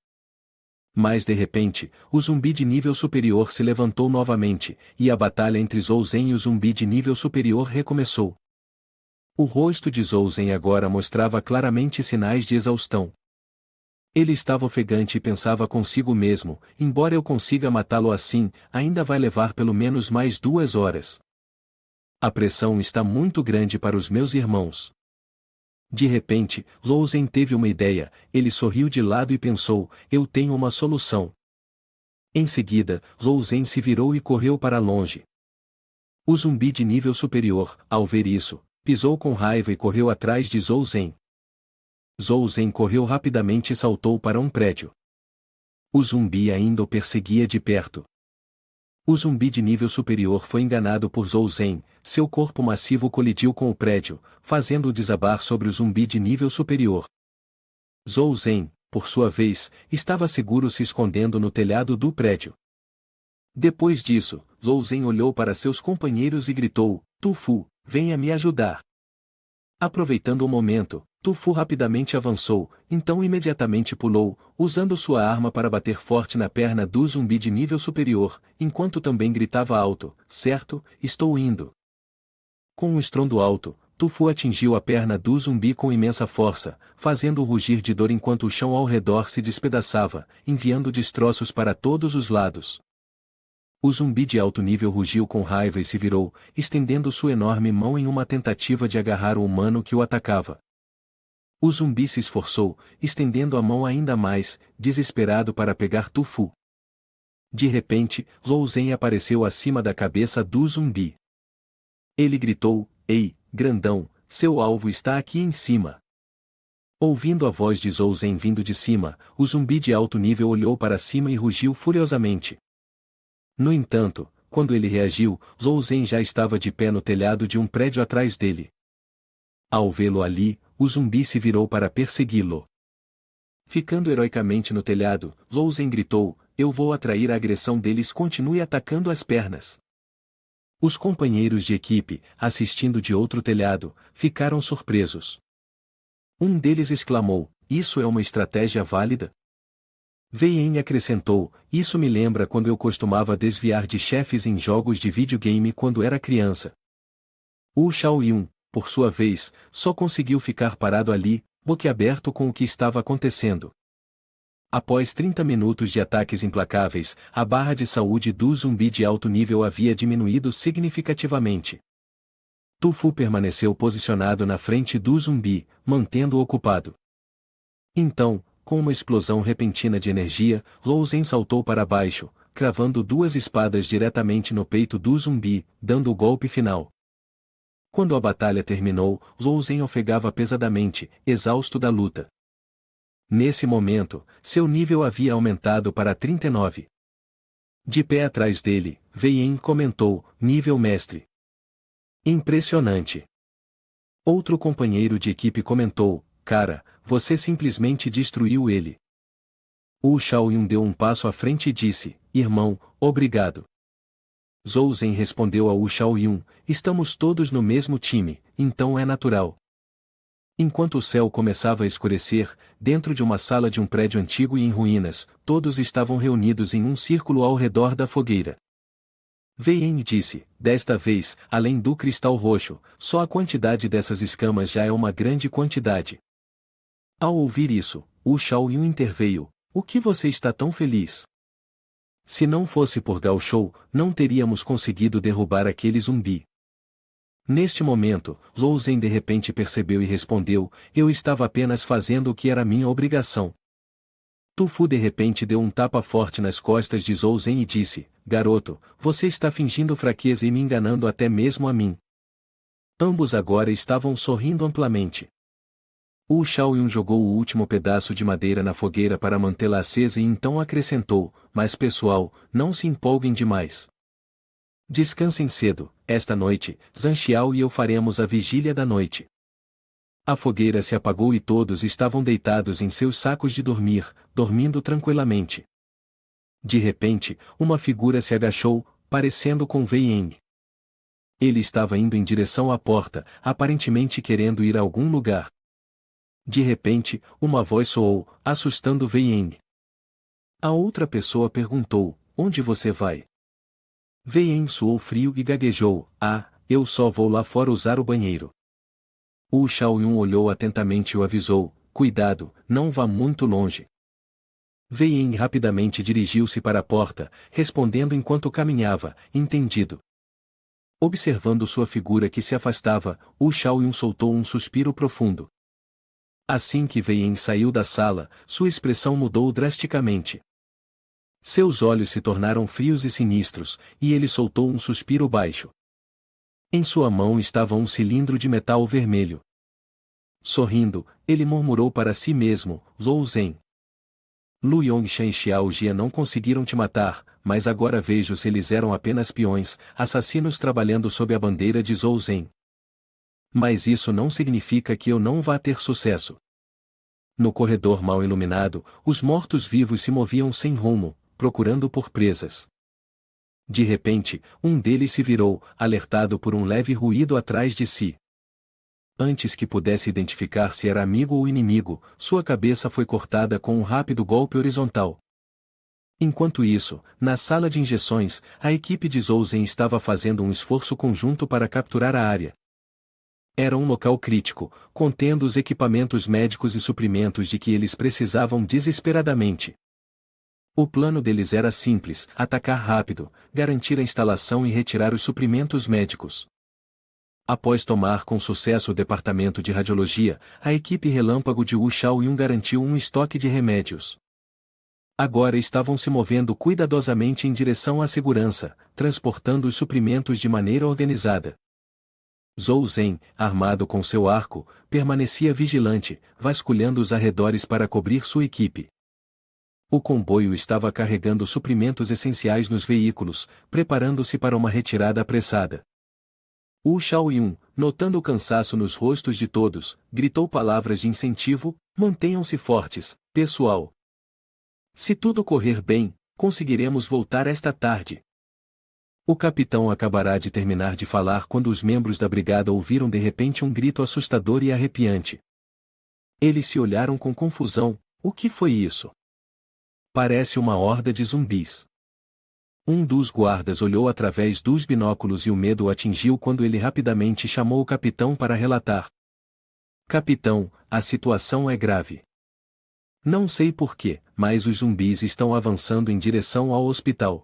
Mas de repente, o zumbi de nível superior se levantou novamente, e a batalha entre Zhou Zhen e o zumbi de nível superior recomeçou. O rosto de Zhou Zhen agora mostrava claramente sinais de exaustão. Ele estava ofegante e pensava consigo mesmo: embora eu consiga matá-lo assim, ainda vai levar pelo menos mais 2 horas. A pressão está muito grande para os meus irmãos. De repente, Zhou Zhen teve uma ideia, ele sorriu de lado e pensou: eu tenho uma solução. Em seguida, Zhou Zhen se virou e correu para longe. O zumbi de nível superior, ao ver isso, pisou com raiva e correu atrás de Zhou Zhen. Zhou Zhen correu rapidamente e saltou para um prédio. O zumbi ainda o perseguia de perto. O zumbi de nível superior foi enganado por Zhou Zhen, seu corpo massivo colidiu com o prédio, fazendo-o desabar sobre o zumbi de nível superior. Zhou Zhen, por sua vez, estava seguro se escondendo no telhado do prédio. Depois disso, Zhou Zhen olhou para seus companheiros e gritou: Tu Fu, venha me ajudar. Aproveitando o momento, Tu Fu rapidamente avançou, então imediatamente pulou, usando sua arma para bater forte na perna do zumbi de nível superior, enquanto também gritava alto: certo, estou indo. Com um estrondo alto, Tu Fu atingiu a perna do zumbi com imensa força, fazendo-o rugir de dor enquanto o chão ao redor se despedaçava, enviando destroços para todos os lados. O zumbi de alto nível rugiu com raiva e se virou, estendendo sua enorme mão em uma tentativa de agarrar o humano que o atacava. O zumbi se esforçou, estendendo a mão ainda mais, desesperado para pegar Tu Fu. De repente, Zhou Zhen apareceu acima da cabeça do zumbi. Ele gritou: ei, grandão, seu alvo está aqui em cima. Ouvindo a voz de Zhou Zhen vindo de cima, o zumbi de alto nível olhou para cima e rugiu furiosamente. No entanto, quando ele reagiu, Zhou Zhen já estava de pé no telhado de um prédio atrás dele. Ao vê-lo ali, o zumbi se virou para persegui-lo. Ficando heroicamente no telhado, Zhou Zhen gritou: eu vou atrair a agressão deles, continue atacando as pernas. Os companheiros de equipe, assistindo de outro telhado, ficaram surpresos. Um deles exclamou: isso é uma estratégia válida? Wei Eng acrescentou: isso me lembra quando eu costumava desviar de chefes em jogos de videogame quando era criança. Wu Shaoyun, por sua vez, só conseguiu ficar parado ali, boquiaberto com o que estava acontecendo. Após 30 minutos de ataques implacáveis, a barra de saúde do zumbi de alto nível havia diminuído significativamente. Tu Fu permaneceu posicionado na frente do zumbi, mantendo-o ocupado. Então, com uma explosão repentina de energia, Zhou Zhen saltou para baixo, cravando 2 espadas diretamente no peito do zumbi, dando o golpe final. Quando a batalha terminou, Zhou Zhen ofegava pesadamente, exausto da luta. Nesse momento, seu nível havia aumentado para 39. De pé atrás dele, Wei Eng comentou: nível mestre. Impressionante. Outro companheiro de equipe comentou: cara, você simplesmente destruiu ele. Wu Shaoyun deu um passo à frente e disse: irmão, obrigado. Zhou Zhen respondeu a Wu Shaoyun: estamos todos no mesmo time, então é natural. Enquanto o céu começava a escurecer, dentro de uma sala de um prédio antigo e em ruínas, todos estavam reunidos em um círculo ao redor da fogueira. Vien disse, desta vez, além do cristal roxo, só a quantidade dessas escamas já é uma grande quantidade. Ao ouvir isso, Wu Shaoyun interveio, o que você está tão feliz? Se não fosse por Gao Shou, não teríamos conseguido derrubar aquele zumbi. Neste momento, Zhou Zhen de repente percebeu e respondeu, eu estava apenas fazendo o que era minha obrigação. Tu Fu de repente deu um tapa forte nas costas de Zhou Zhen e disse, garoto, você está fingindo fraqueza e me enganando até mesmo a mim. Ambos agora estavam sorrindo amplamente. Wu Shaoyun jogou o último pedaço de madeira na fogueira para mantê-la acesa e então acrescentou, mas pessoal, não se empolguem demais. Descansem cedo, esta noite, Zhang Xiao e eu faremos a vigília da noite. A fogueira se apagou e todos estavam deitados em seus sacos de dormir, dormindo tranquilamente. De repente, uma figura se agachou, parecendo com Wei Eng. Ele estava indo em direção à porta, aparentemente querendo ir a algum lugar. De repente, uma voz soou, assustando Wei Eng. A outra pessoa perguntou, onde você vai? Wei Eng suou frio e gaguejou, eu só vou lá fora usar o banheiro. Wu Shaoyun olhou atentamente e o avisou, cuidado, não vá muito longe. Wei Eng rapidamente dirigiu-se para a porta, respondendo enquanto caminhava, entendido. Observando sua figura que se afastava, Wu Shaoyun soltou um suspiro profundo. Assim que Wei Eng saiu da sala, sua expressão mudou drasticamente. Seus olhos se tornaram frios e sinistros, e ele soltou um suspiro baixo. Em sua mão estava um cilindro de metal vermelho. Sorrindo, ele murmurou para si mesmo, Zhou Zhen. Lu Yongshan e Xiao Jia não conseguiram te matar, mas agora vejo se eles eram apenas peões, assassinos trabalhando sob a bandeira de Zhou Zhen. Mas isso não significa que eu não vá ter sucesso. No corredor mal iluminado, os mortos-vivos se moviam sem rumo, procurando por presas. De repente, um deles se virou, alertado por um leve ruído atrás de si. Antes que pudesse identificar se era amigo ou inimigo, sua cabeça foi cortada com um rápido golpe horizontal. Enquanto isso, na sala de injeções, a equipe de Zhou Zhen estava fazendo um esforço conjunto para capturar a área. Era um local crítico, contendo os equipamentos médicos e suprimentos de que eles precisavam desesperadamente. O plano deles era simples, atacar rápido, garantir a instalação e retirar os suprimentos médicos. Após tomar com sucesso o departamento de radiologia, a equipe relâmpago de Wu Shaoyun garantiu um estoque de remédios. Agora estavam se movendo cuidadosamente em direção à segurança, transportando os suprimentos de maneira organizada. Zhou Zhen, armado com seu arco, permanecia vigilante, vasculhando os arredores para cobrir sua equipe. O comboio estava carregando suprimentos essenciais nos veículos, preparando-se para uma retirada apressada. Wu Shaoyun, notando o cansaço nos rostos de todos, gritou palavras de incentivo, mantenham-se fortes, pessoal. Se tudo correr bem, conseguiremos voltar esta tarde. O capitão acabará de terminar de falar quando os membros da brigada ouviram de repente um grito assustador e arrepiante. Eles se olharam com confusão, o que foi isso? Parece uma horda de zumbis. Um dos guardas olhou através dos binóculos e o medo o atingiu quando ele rapidamente chamou o capitão para relatar. Capitão, a situação é grave. Não sei porquê, mas os zumbis estão avançando em direção ao hospital.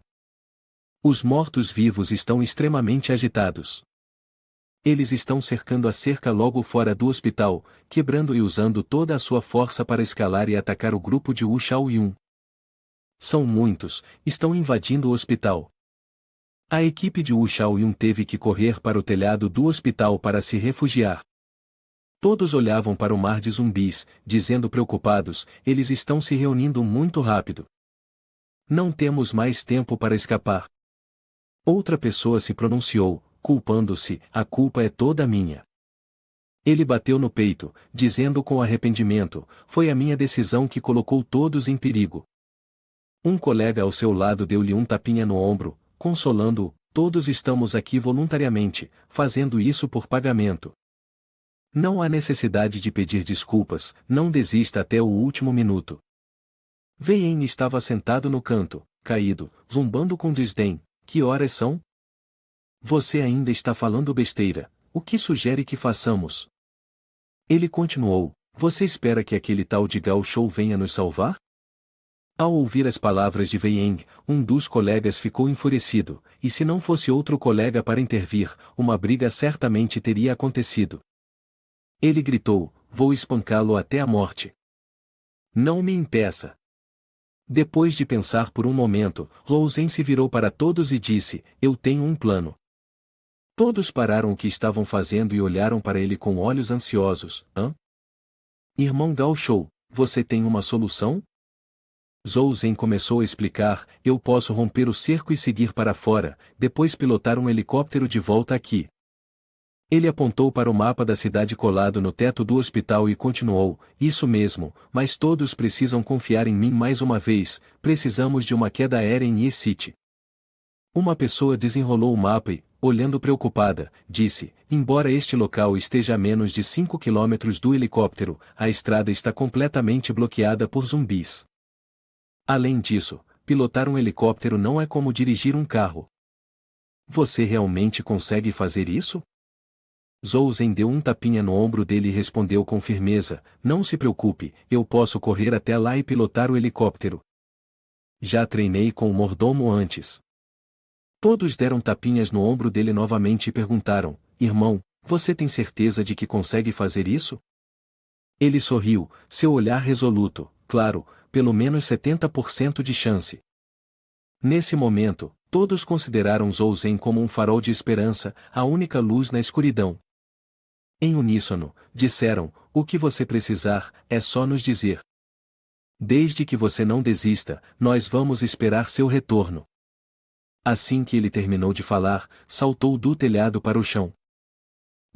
Os mortos-vivos estão extremamente agitados. Eles estão cercando a cerca logo fora do hospital, quebrando e usando toda a sua força para escalar e atacar o grupo de Wu Shaoyun. São muitos, estão invadindo o hospital. A equipe de Wu Shaoyun teve que correr para o telhado do hospital para se refugiar. Todos olhavam para o mar de zumbis, dizendo preocupados, eles estão se reunindo muito rápido. Não temos mais tempo para escapar. Outra pessoa se pronunciou, culpando-se, a culpa é toda minha. Ele bateu no peito, dizendo com arrependimento, foi a minha decisão que colocou todos em perigo. Um colega ao seu lado deu-lhe um tapinha no ombro, consolando-o, todos estamos aqui voluntariamente, fazendo isso por pagamento. Não há necessidade de pedir desculpas, não desista até o último minuto. Wei Yen estava sentado no canto, caído, zombando com desdém. Que horas são? Você ainda está falando besteira. O que sugere que façamos? Ele continuou. Você espera que aquele tal de Gao Shou venha nos salvar? Ao ouvir as palavras de Wei Yen, um dos colegas ficou enfurecido, e se não fosse outro colega para intervir, uma briga certamente teria acontecido. Ele gritou, vou espancá-lo até a morte. Não me impeça. Depois de pensar por um momento, Zhou Zhen se virou para todos e disse, eu tenho um plano. Todos pararam o que estavam fazendo e olharam para ele com olhos ansiosos. Hã? Irmão Gao Shou, você tem uma solução? Zhou Zhen começou a explicar, eu posso romper o cerco e seguir para fora, depois pilotar um helicóptero de volta aqui. Ele apontou para o mapa da cidade colado no teto do hospital e continuou, isso mesmo, mas todos precisam confiar em mim mais uma vez, precisamos de uma queda aérea em E-City. Uma pessoa desenrolou o mapa e, olhando preocupada, disse, embora este local esteja a menos de 5 quilômetros do helicóptero, a estrada está completamente bloqueada por zumbis. Além disso, pilotar um helicóptero não é como dirigir um carro. Você realmente consegue fazer isso? Zhou Zhen deu um tapinha no ombro dele e respondeu com firmeza, não se preocupe, eu posso correr até lá e pilotar o helicóptero. Já treinei com o mordomo antes. Todos deram tapinhas no ombro dele novamente e perguntaram, irmão, você tem certeza de que consegue fazer isso? Ele sorriu, seu olhar resoluto, claro, pelo menos 70% de chance. Nesse momento, todos consideraram Zhou Zhen como um farol de esperança, a única luz na escuridão. Em uníssono, disseram, o que você precisar, é só nos dizer. Desde que você não desista, nós vamos esperar seu retorno. Assim que ele terminou de falar, saltou do telhado para o chão.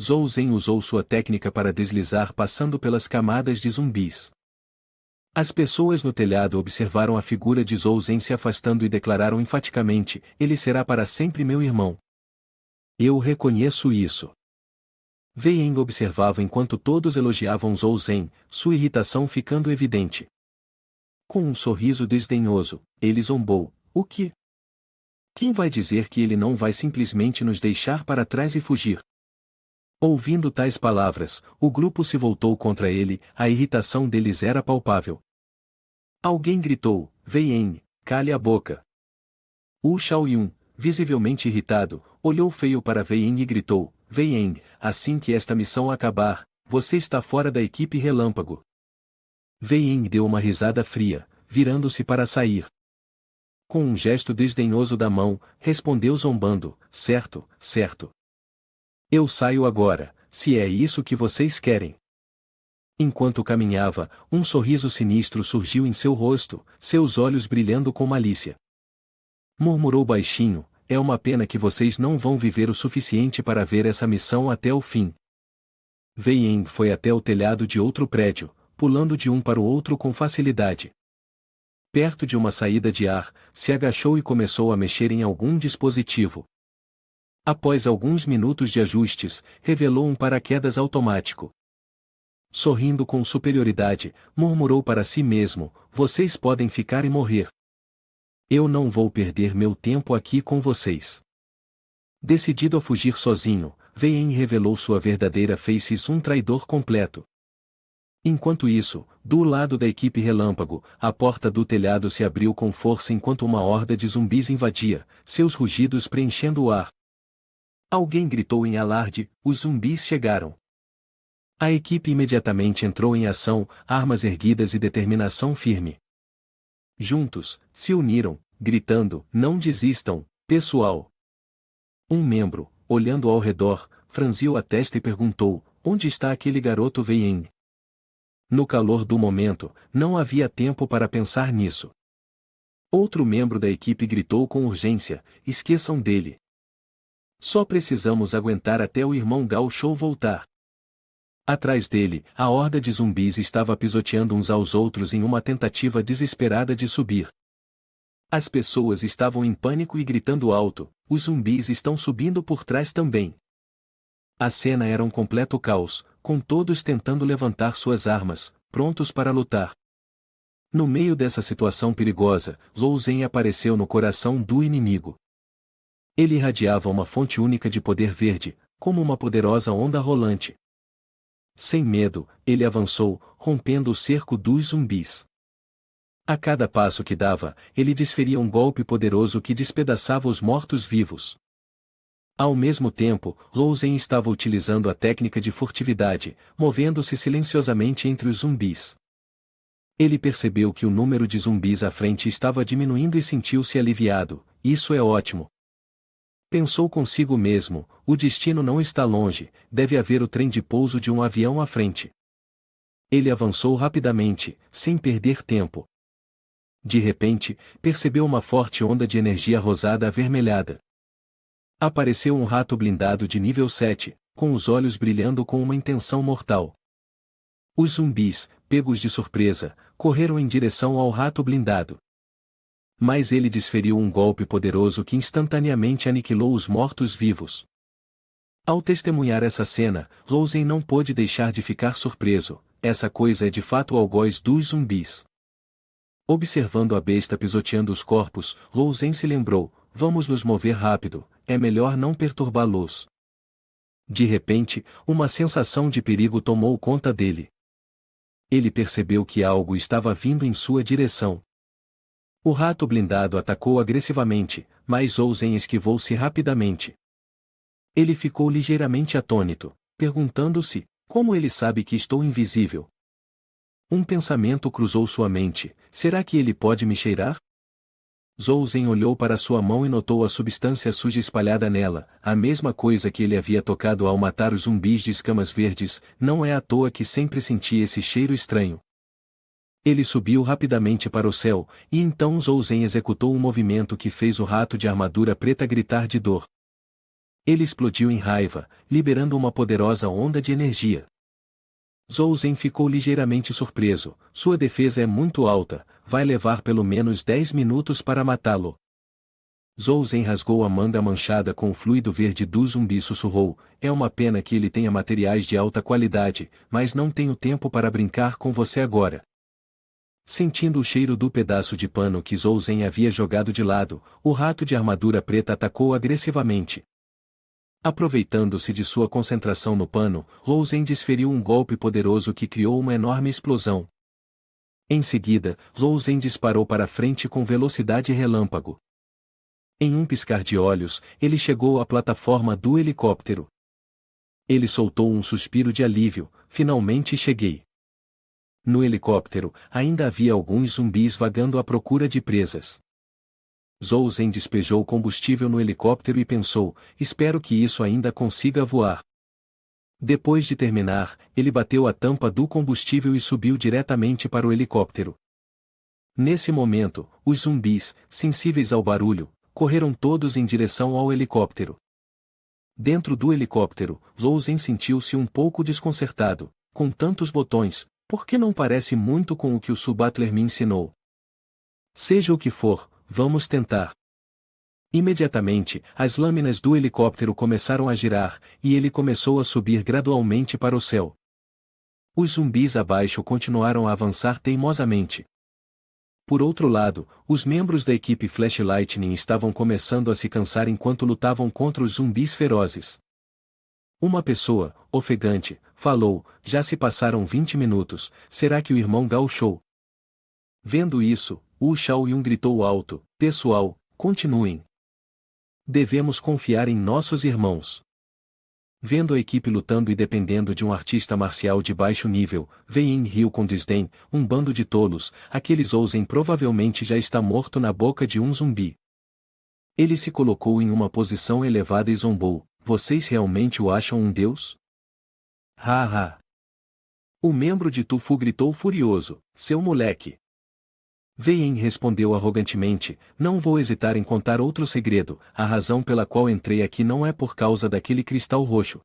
Zhou Zhen usou sua técnica para deslizar passando pelas camadas de zumbis. As pessoas no telhado observaram a figura de Zhou Zhen se afastando e declararam enfaticamente, ele será para sempre meu irmão. Eu reconheço isso. Wei Yen observava enquanto todos elogiavam Zhou Zhen, sua irritação ficando evidente. Com um sorriso desdenhoso, ele zombou, o que? Quem vai dizer que ele não vai simplesmente nos deixar para trás e fugir? Ouvindo tais palavras, o grupo se voltou contra ele, a irritação deles era palpável. Alguém gritou, Wei Yen, cale a boca. Wu Xiaoyun, visivelmente irritado, olhou feio para Wei Yen e gritou, Wei Yen, assim que esta missão acabar, você está fora da equipe Relâmpago. Wei Yen deu uma risada fria, virando-se para sair. Com um gesto desdenhoso da mão, respondeu zombando, certo, certo. Eu saio agora, se é isso que vocês querem. Enquanto caminhava, um sorriso sinistro surgiu em seu rosto, seus olhos brilhando com malícia. Murmurou baixinho, é uma pena que vocês não vão viver o suficiente para ver essa missão até o fim. Wei Yen foi até o telhado de outro prédio, pulando de um para o outro com facilidade. Perto de uma saída de ar, se agachou e começou a mexer em algum dispositivo. Após alguns minutos de ajustes, revelou um paraquedas automático. Sorrindo com superioridade, murmurou para si mesmo, vocês podem ficar e morrer. Eu não vou perder meu tempo aqui com vocês. Decidido a fugir sozinho, Wei Yen revelou sua verdadeira face, um traidor completo. Enquanto isso, do lado da equipe Relâmpago, a porta do telhado se abriu com força enquanto uma horda de zumbis invadia, seus rugidos preenchendo o ar. Alguém gritou em alarde, os zumbis chegaram. A equipe imediatamente entrou em ação, armas erguidas e determinação firme. Juntos, se uniram, gritando, não desistam, pessoal. Um membro, olhando ao redor, franziu a testa e perguntou, onde está aquele garoto Wei Yen? No calor do momento, não havia tempo para pensar nisso. Outro membro da equipe gritou com urgência, esqueçam dele. Só precisamos aguentar até o irmão Gao Shou voltar. Atrás dele, a horda de zumbis estava pisoteando uns aos outros em uma tentativa desesperada de subir. As pessoas estavam em pânico e gritando alto, os zumbis estão subindo por trás também. A cena era um completo caos, com todos tentando levantar suas armas, prontos para lutar. No meio dessa situação perigosa, Zhou Zhen apareceu no coração do inimigo. Ele irradiava uma fonte única de poder verde, como uma poderosa onda rolante. Sem medo, ele avançou, rompendo o cerco dos zumbis. A cada passo que dava, ele desferia um golpe poderoso que despedaçava os mortos-vivos. Ao mesmo tempo, Zhou Zhen estava utilizando a técnica de furtividade, movendo-se silenciosamente entre os zumbis. Ele percebeu que o número de zumbis à frente estava diminuindo e sentiu-se aliviado. Isso é ótimo. Pensou consigo mesmo, o destino não está longe, deve haver o trem de pouso de um avião à frente. Ele avançou rapidamente, sem perder tempo. De repente, percebeu uma forte onda de energia rosada avermelhada. Apareceu um rato blindado de nível 7, com os olhos brilhando com uma intenção mortal. Os zumbis, pegos de surpresa, correram em direção ao rato blindado. Mas ele desferiu um golpe poderoso que instantaneamente aniquilou os mortos-vivos. Ao testemunhar essa cena, Zhou Zhen não pôde deixar de ficar surpreso. Essa coisa é de fato o algoz dos zumbis. Observando a besta pisoteando os corpos, Zhou Zhen se lembrou: vamos nos mover rápido, é melhor não perturbá-los. De repente, uma sensação de perigo tomou conta dele. Ele percebeu que algo estava vindo em sua direção. O rato blindado atacou agressivamente, mas Zhou Zhen esquivou-se rapidamente. Ele ficou ligeiramente atônito, perguntando-se: como ele sabe que estou invisível? Um pensamento cruzou sua mente: será que ele pode me cheirar? Zhou Zhen olhou para sua mão e notou a substância suja espalhada nela, a mesma coisa que ele havia tocado ao matar os zumbis de escamas verdes. Não é à toa que sempre senti esse cheiro estranho. Ele subiu rapidamente para o céu, e então Zhou Zhen executou um movimento que fez o rato de armadura preta gritar de dor. Ele explodiu em raiva, liberando uma poderosa onda de energia. Zhou Zhen ficou ligeiramente surpreso: sua defesa é muito alta, vai levar pelo menos 10 minutos para matá-lo. Zhou Zhen rasgou a manga manchada com o fluido verde do zumbi e sussurrou: é uma pena que ele tenha materiais de alta qualidade, mas não tenho tempo para brincar com você agora. Sentindo o cheiro do pedaço de pano que Zhou Zhen havia jogado de lado, o rato de armadura preta atacou agressivamente. Aproveitando-se de sua concentração no pano, Zhou Zhen desferiu um golpe poderoso que criou uma enorme explosão. Em seguida, Zhou Zhen disparou para frente com velocidade relâmpago. Em um piscar de olhos, ele chegou à plataforma do helicóptero. Ele soltou um suspiro de alívio: finalmente cheguei. No helicóptero, ainda havia alguns zumbis vagando à procura de presas. Zhou Zhen despejou combustível no helicóptero e pensou: espero que isso ainda consiga voar. Depois de terminar, ele bateu a tampa do combustível e subiu diretamente para o helicóptero. Nesse momento, os zumbis, sensíveis ao barulho, correram todos em direção ao helicóptero. Dentro do helicóptero, Zhou Zhen sentiu-se um pouco desconcertado: com tantos botões, por que não parece muito com o que o Subatler me ensinou? Seja o que for, vamos tentar. Imediatamente, as lâminas do helicóptero começaram a girar, e ele começou a subir gradualmente para o céu. Os zumbis abaixo continuaram a avançar teimosamente. Por outro lado, os membros da equipe Flash Lightning estavam começando a se cansar enquanto lutavam contra os zumbis ferozes. Uma pessoa, ofegante, falou: já se passaram 20 minutos, será que o irmão gauchou? Vendo isso, Wu Shaoyun gritou alto: pessoal, continuem. Devemos confiar em nossos irmãos. Vendo a equipe lutando e dependendo de um artista marcial de baixo nível, Wei Yin riu com desdém: um bando de tolos, aquele Zhou Zhen provavelmente já está morto na boca de um zumbi. Ele se colocou em uma posição elevada e zombou: vocês realmente o acham um deus? Ha ha! O membro de Tufu gritou furioso: seu moleque! Wei Yin respondeu arrogantemente: não vou hesitar em contar outro segredo, a razão pela qual entrei aqui não é por causa daquele cristal roxo.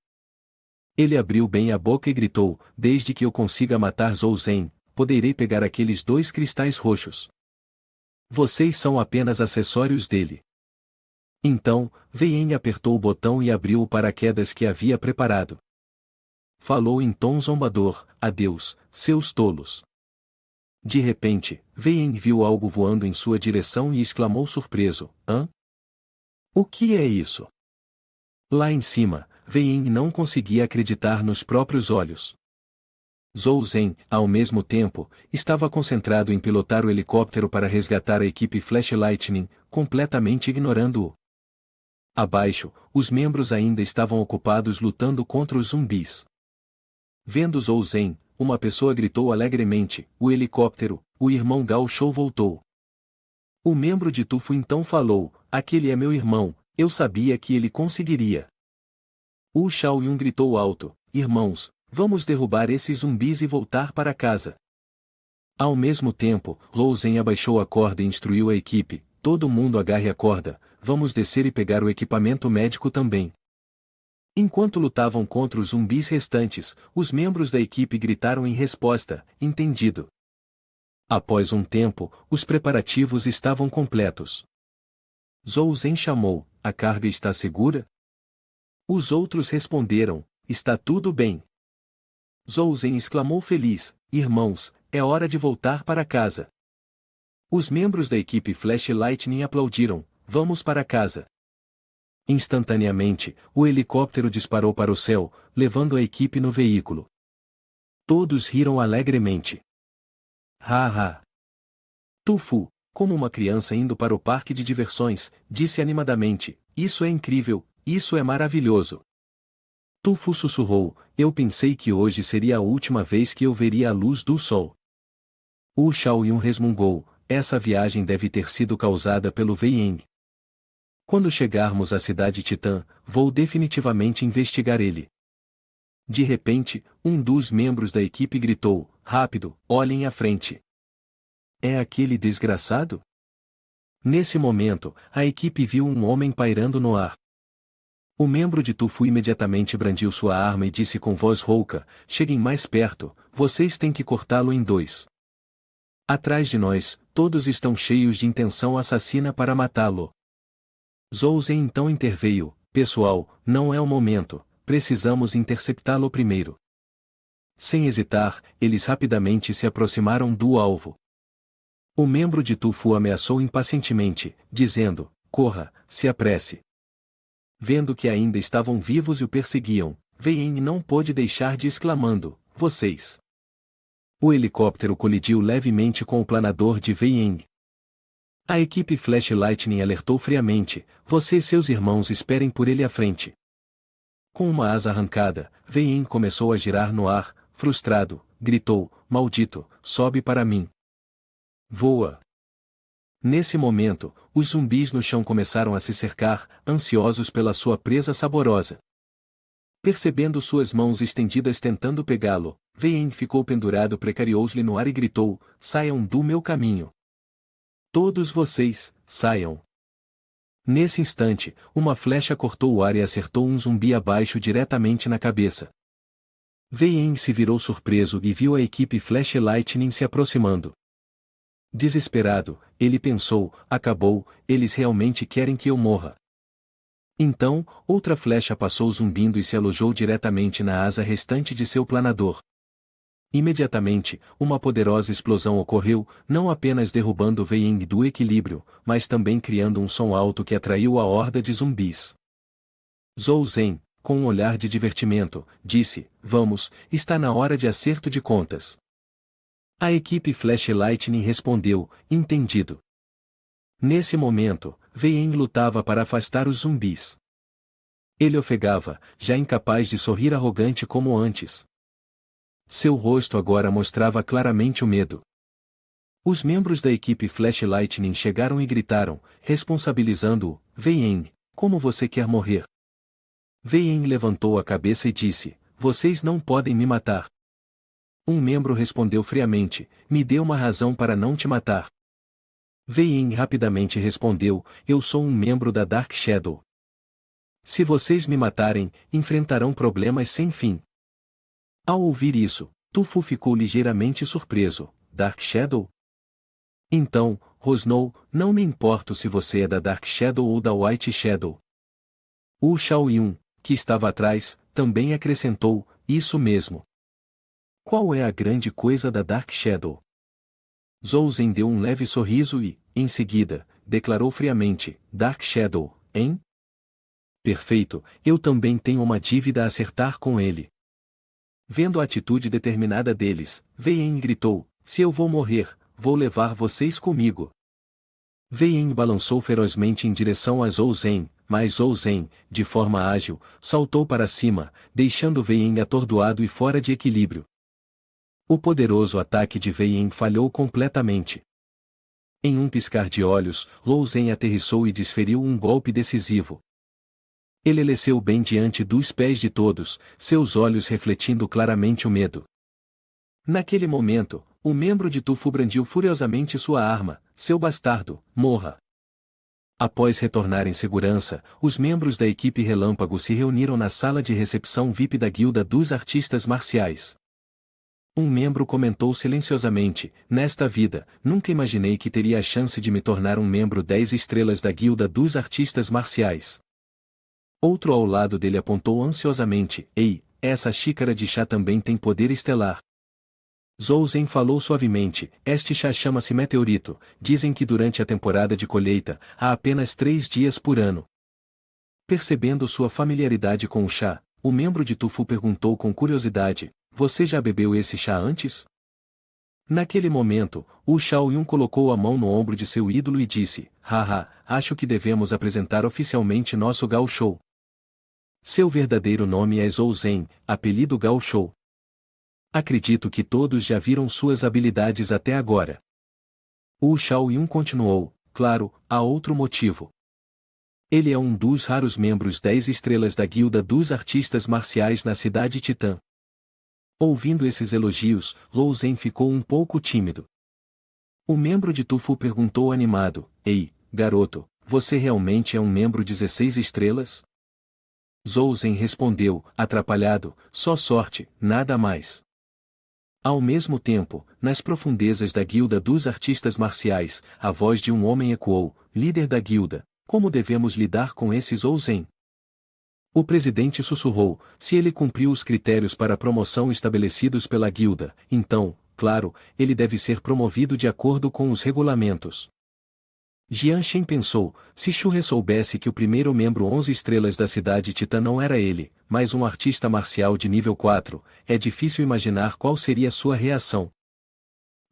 Ele abriu bem a boca e gritou: desde que eu consiga matar Zhou Zhen, poderei pegar aqueles 2 cristais roxos. Vocês são apenas acessórios dele. Então, Wei Yin apertou o botão e abriu o paraquedas que havia preparado. falou em tom zombador: adeus, seus tolos. De repente, Wei Yin viu algo voando em sua direção e exclamou surpreso: hã? O que é isso? Lá em cima, Wei Yin não conseguia acreditar nos próprios olhos. Zhou Zhen, ao mesmo tempo, estava concentrado em pilotar o helicóptero para resgatar a equipe Flash Lightning, completamente ignorando-o. Abaixo, os membros ainda estavam ocupados lutando contra os zumbis. Vendo Zhou Zhen, uma pessoa gritou alegremente: o helicóptero, o irmão Gao Shou voltou. O membro de Tufu então falou: aquele é meu irmão, eu sabia que ele conseguiria. Wu Xiaoyun gritou alto: irmãos, vamos derrubar esses zumbis e voltar para casa. Ao mesmo tempo, Zhou Zhen abaixou a corda e instruiu a equipe: todo mundo agarre a corda, vamos descer e pegar o equipamento médico também. Enquanto lutavam contra os zumbis restantes, os membros da equipe gritaram em resposta: entendido. Após um tempo, os preparativos estavam completos. Zhou Zhen chamou: a carga está segura? Os outros responderam: está tudo bem. Zhou Zhen exclamou feliz: irmãos, é hora de voltar para casa. Os membros da equipe Flash Lightning aplaudiram: vamos para casa. Instantaneamente, o helicóptero disparou para o céu, levando a equipe no veículo. Todos riram alegremente. Ha ha! Tufu, como uma criança indo para o parque de diversões, disse animadamente: isso é incrível, isso é maravilhoso. Tufu sussurrou: eu pensei que hoje seria a última vez que eu veria a luz do sol. Wu Xiaoyun resmungou: essa viagem deve ter sido causada pelo Wei Yin. Quando chegarmos à cidade Titã, vou definitivamente investigar ele. De repente, um dos membros da equipe gritou: rápido, olhem à frente. É aquele desgraçado? Nesse momento, a equipe viu um homem pairando no ar. O membro de Tufu imediatamente brandiu sua arma e disse com voz rouca: cheguem mais perto, vocês têm que cortá-lo em dois. Atrás de nós, todos estão cheios de intenção assassina para matá-lo. Zhou Zhen então interveio: pessoal, não é o momento, precisamos interceptá-lo primeiro. Sem hesitar, eles rapidamente se aproximaram do alvo. O membro de Tufu ameaçou impacientemente, dizendo: corra, se apresse. Vendo que ainda estavam vivos e o perseguiam, Wei Yin não pôde deixar de exclamando: vocês. O helicóptero colidiu levemente com o planador de Wei Yin. A equipe Flash Lightning alertou friamente: você e seus irmãos esperem por ele à frente. Com uma asa arrancada, Wei Yin começou a girar no ar, frustrado, gritou: maldito, sobe para mim. Voa. Nesse momento, os zumbis no chão começaram a se cercar, ansiosos pela sua presa saborosa. Percebendo suas mãos estendidas tentando pegá-lo, Wei Yin ficou pendurado precarious-lhe no ar e gritou: saiam do meu caminho. Todos vocês, saiam. Nesse instante, uma flecha cortou o ar e acertou um zumbi abaixo diretamente na cabeça. Wei Yin se virou surpreso e viu a equipe Flash Lightning se aproximando. Desesperado, ele pensou: acabou, eles realmente querem que eu morra. Então, outra flecha passou zumbindo e se alojou diretamente na asa restante de seu planador. Imediatamente, uma poderosa explosão ocorreu, não apenas derrubando Wei Yin do equilíbrio, mas também criando um som alto que atraiu a horda de zumbis. Zhou Zhen, com um olhar de divertimento, disse: vamos, está na hora de acerto de contas. A equipe Flash Lightning respondeu: entendido. Nesse momento, Wei Yin lutava para afastar os zumbis. Ele ofegava, já incapaz de sorrir arrogante como antes. Seu rosto agora mostrava claramente o medo. Os membros da equipe Flash Lightning chegaram e gritaram, responsabilizando-o: Wei Yin, como você quer morrer? Wei Yin levantou a cabeça e disse: vocês não podem me matar. Um membro respondeu friamente: me dê uma razão para não te matar. Wei Yin rapidamente respondeu: eu sou um membro da Dark Shadow. Se vocês me matarem, enfrentarão problemas sem fim. Ao ouvir isso, Tufu ficou ligeiramente surpreso: Dark Shadow? Então, rosnou: não me importo se você é da Dark Shadow ou da White Shadow. Wu Xiaoyun, que estava atrás, também acrescentou, isso mesmo. Qual é a grande coisa da Dark Shadow? Zhou Zhen deu um leve sorriso e, em seguida, declarou friamente, Dark Shadow, hein? Perfeito, eu também tenho uma dívida a acertar com ele. Vendo a atitude determinada deles, Wei Yin gritou, se eu vou morrer, vou levar vocês comigo. Wei Yin balançou ferozmente em direção a Zhou Zhen, mas Zhou Zhen, de forma ágil, saltou para cima, deixando Wei Yin atordoado e fora de equilíbrio. O poderoso ataque de Wei Yin falhou completamente. Em um piscar de olhos, Zhou Zhen aterrissou e desferiu um golpe decisivo. Ele desceu bem diante dos pés de todos, seus olhos refletindo claramente o medo. Naquele momento, o membro de Tu Fu brandiu furiosamente sua arma, seu bastardo, morra. Após retornar em segurança, os membros da equipe Relâmpago se reuniram na sala de recepção VIP da Guilda dos Artistas Marciais. Um membro comentou silenciosamente, nesta vida, nunca imaginei que teria a chance de me tornar um membro 10 estrelas da Guilda dos Artistas Marciais. Outro ao lado dele apontou ansiosamente, ei, essa xícara de chá também tem poder estelar. Zhou Zhen falou suavemente, este chá chama-se meteorito, dizem que durante a temporada de colheita, há apenas 3 dias por ano. Percebendo sua familiaridade com o chá, o membro de Tu Fu perguntou com curiosidade, você já bebeu esse chá antes? Naquele momento, o Shao Yun colocou a mão no ombro de seu ídolo e disse, haha, acho que devemos apresentar oficialmente nosso Gao Shou. Seu verdadeiro nome é Zhou Zhen, apelido Gao Shou. Acredito que todos já viram suas habilidades até agora. O Shao Yun continuou, claro, há outro motivo. Ele é um dos raros membros 10 estrelas da Guilda dos Artistas Marciais na cidade Titã. Ouvindo esses elogios, Zhou Zhen ficou um pouco tímido. O membro de Tu Fu perguntou animado, ei, garoto, você realmente é um membro 16 estrelas? Zhou Zhen respondeu, atrapalhado, só sorte, nada mais. Ao mesmo tempo, nas profundezas da Guilda dos Artistas Marciais, a voz de um homem ecoou, líder da guilda, como devemos lidar com esse Zhou Zhen? O presidente sussurrou, se ele cumpriu os critérios para promoção estabelecidos pela guilda, então, claro, ele deve ser promovido de acordo com os regulamentos. Jian Shen pensou, se Shu soubesse que o primeiro membro 11 estrelas da cidade Titã não era ele, mas um artista marcial de nível 4, é difícil imaginar qual seria sua reação.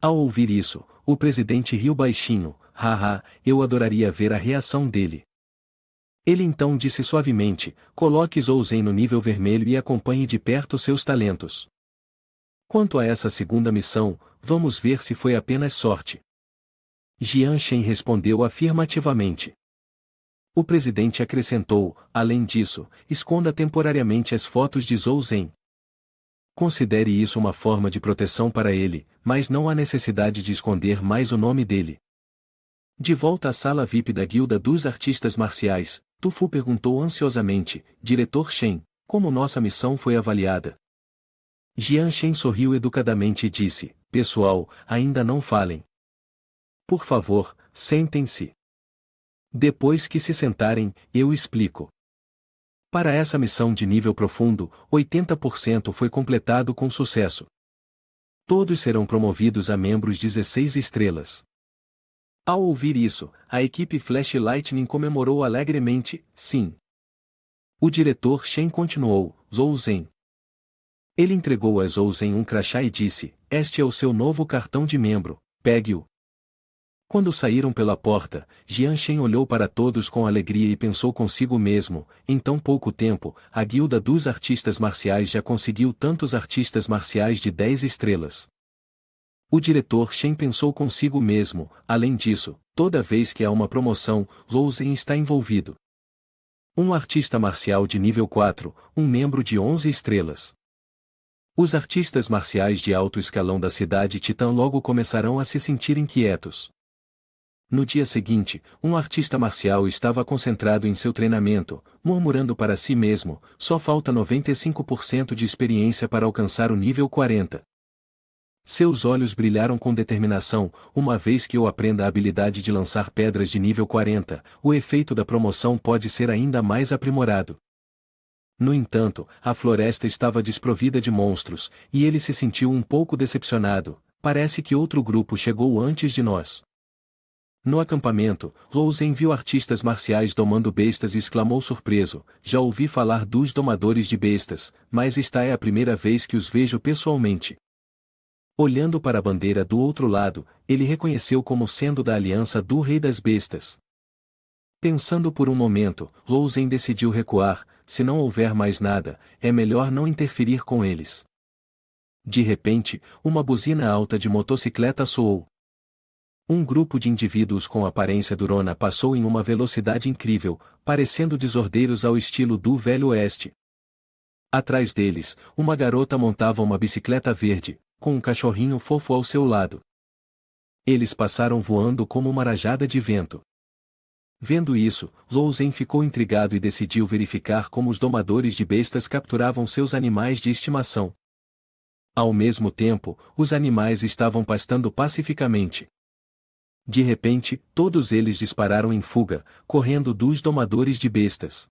Ao ouvir isso, o presidente riu baixinho, haha, eu adoraria ver a reação dele. Ele então disse suavemente, coloque Zhou Zhen no nível vermelho e acompanhe de perto seus talentos. Quanto a essa segunda missão, vamos ver se foi apenas sorte. Jian Shen respondeu afirmativamente. O presidente acrescentou, além disso, esconda temporariamente as fotos de Zhou Zhen. Considere isso uma forma de proteção para ele, mas não há necessidade de esconder mais o nome dele. De volta à sala VIP da Guilda dos Artistas Marciais, Tu Fu perguntou ansiosamente, Diretor Shen, como nossa missão foi avaliada? Jian Shen sorriu educadamente e disse, pessoal, ainda não falem. Por favor, sentem-se. Depois que se sentarem, eu explico. Para essa missão de nível profundo, 80% foi completado com sucesso. Todos serão promovidos a membros 16 estrelas. Ao ouvir isso, a equipe Flash Lightning comemorou alegremente, sim. O diretor Shen continuou, Zhou Zhen. Ele entregou a Zhou Zhen um crachá e disse, este é o seu novo cartão de membro, pegue-o. Quando saíram pela porta, Jian Shen olhou para todos com alegria e pensou consigo mesmo, em tão pouco tempo, a Guilda dos Artistas Marciais já conseguiu tantos artistas marciais de 10 estrelas. O diretor Shen pensou consigo mesmo, além disso, toda vez que há uma promoção, Zhou Zhen está envolvido. Um artista marcial de nível 4, um membro de 11 estrelas. Os artistas marciais de alto escalão da cidade Titã logo começarão a se sentir inquietos. No dia seguinte, um artista marcial estava concentrado em seu treinamento, murmurando para si mesmo, só falta 95% de experiência para alcançar o nível 40. Seus olhos brilharam com determinação, uma vez que eu aprenda a habilidade de lançar pedras de nível 40, o efeito da promoção pode ser ainda mais aprimorado. No entanto, a floresta estava desprovida de monstros, e ele se sentiu um pouco decepcionado. Parece que outro grupo chegou antes de nós. No acampamento, Rosen viu artistas marciais domando bestas e exclamou surpreso: já ouvi falar dos domadores de bestas, mas esta é a primeira vez que os vejo pessoalmente. Olhando para a bandeira do outro lado, ele reconheceu como sendo da aliança do Rei das Bestas. Pensando por um momento, Rosen decidiu recuar. Se não houver mais nada, é melhor não interferir com eles. De repente, uma buzina alta de motocicleta soou. Um grupo de indivíduos com aparência durona passou em uma velocidade incrível, parecendo desordeiros ao estilo do Velho Oeste. Atrás deles, uma garota montava uma bicicleta verde, com um cachorrinho fofo ao seu lado. Eles passaram voando como uma rajada de vento. Vendo isso, Rosen ficou intrigado e decidiu verificar como os domadores de bestas capturavam seus animais de estimação. Ao mesmo tempo, os animais estavam pastando pacificamente. De repente, todos eles dispararam em fuga, correndo dos domadores de bestas.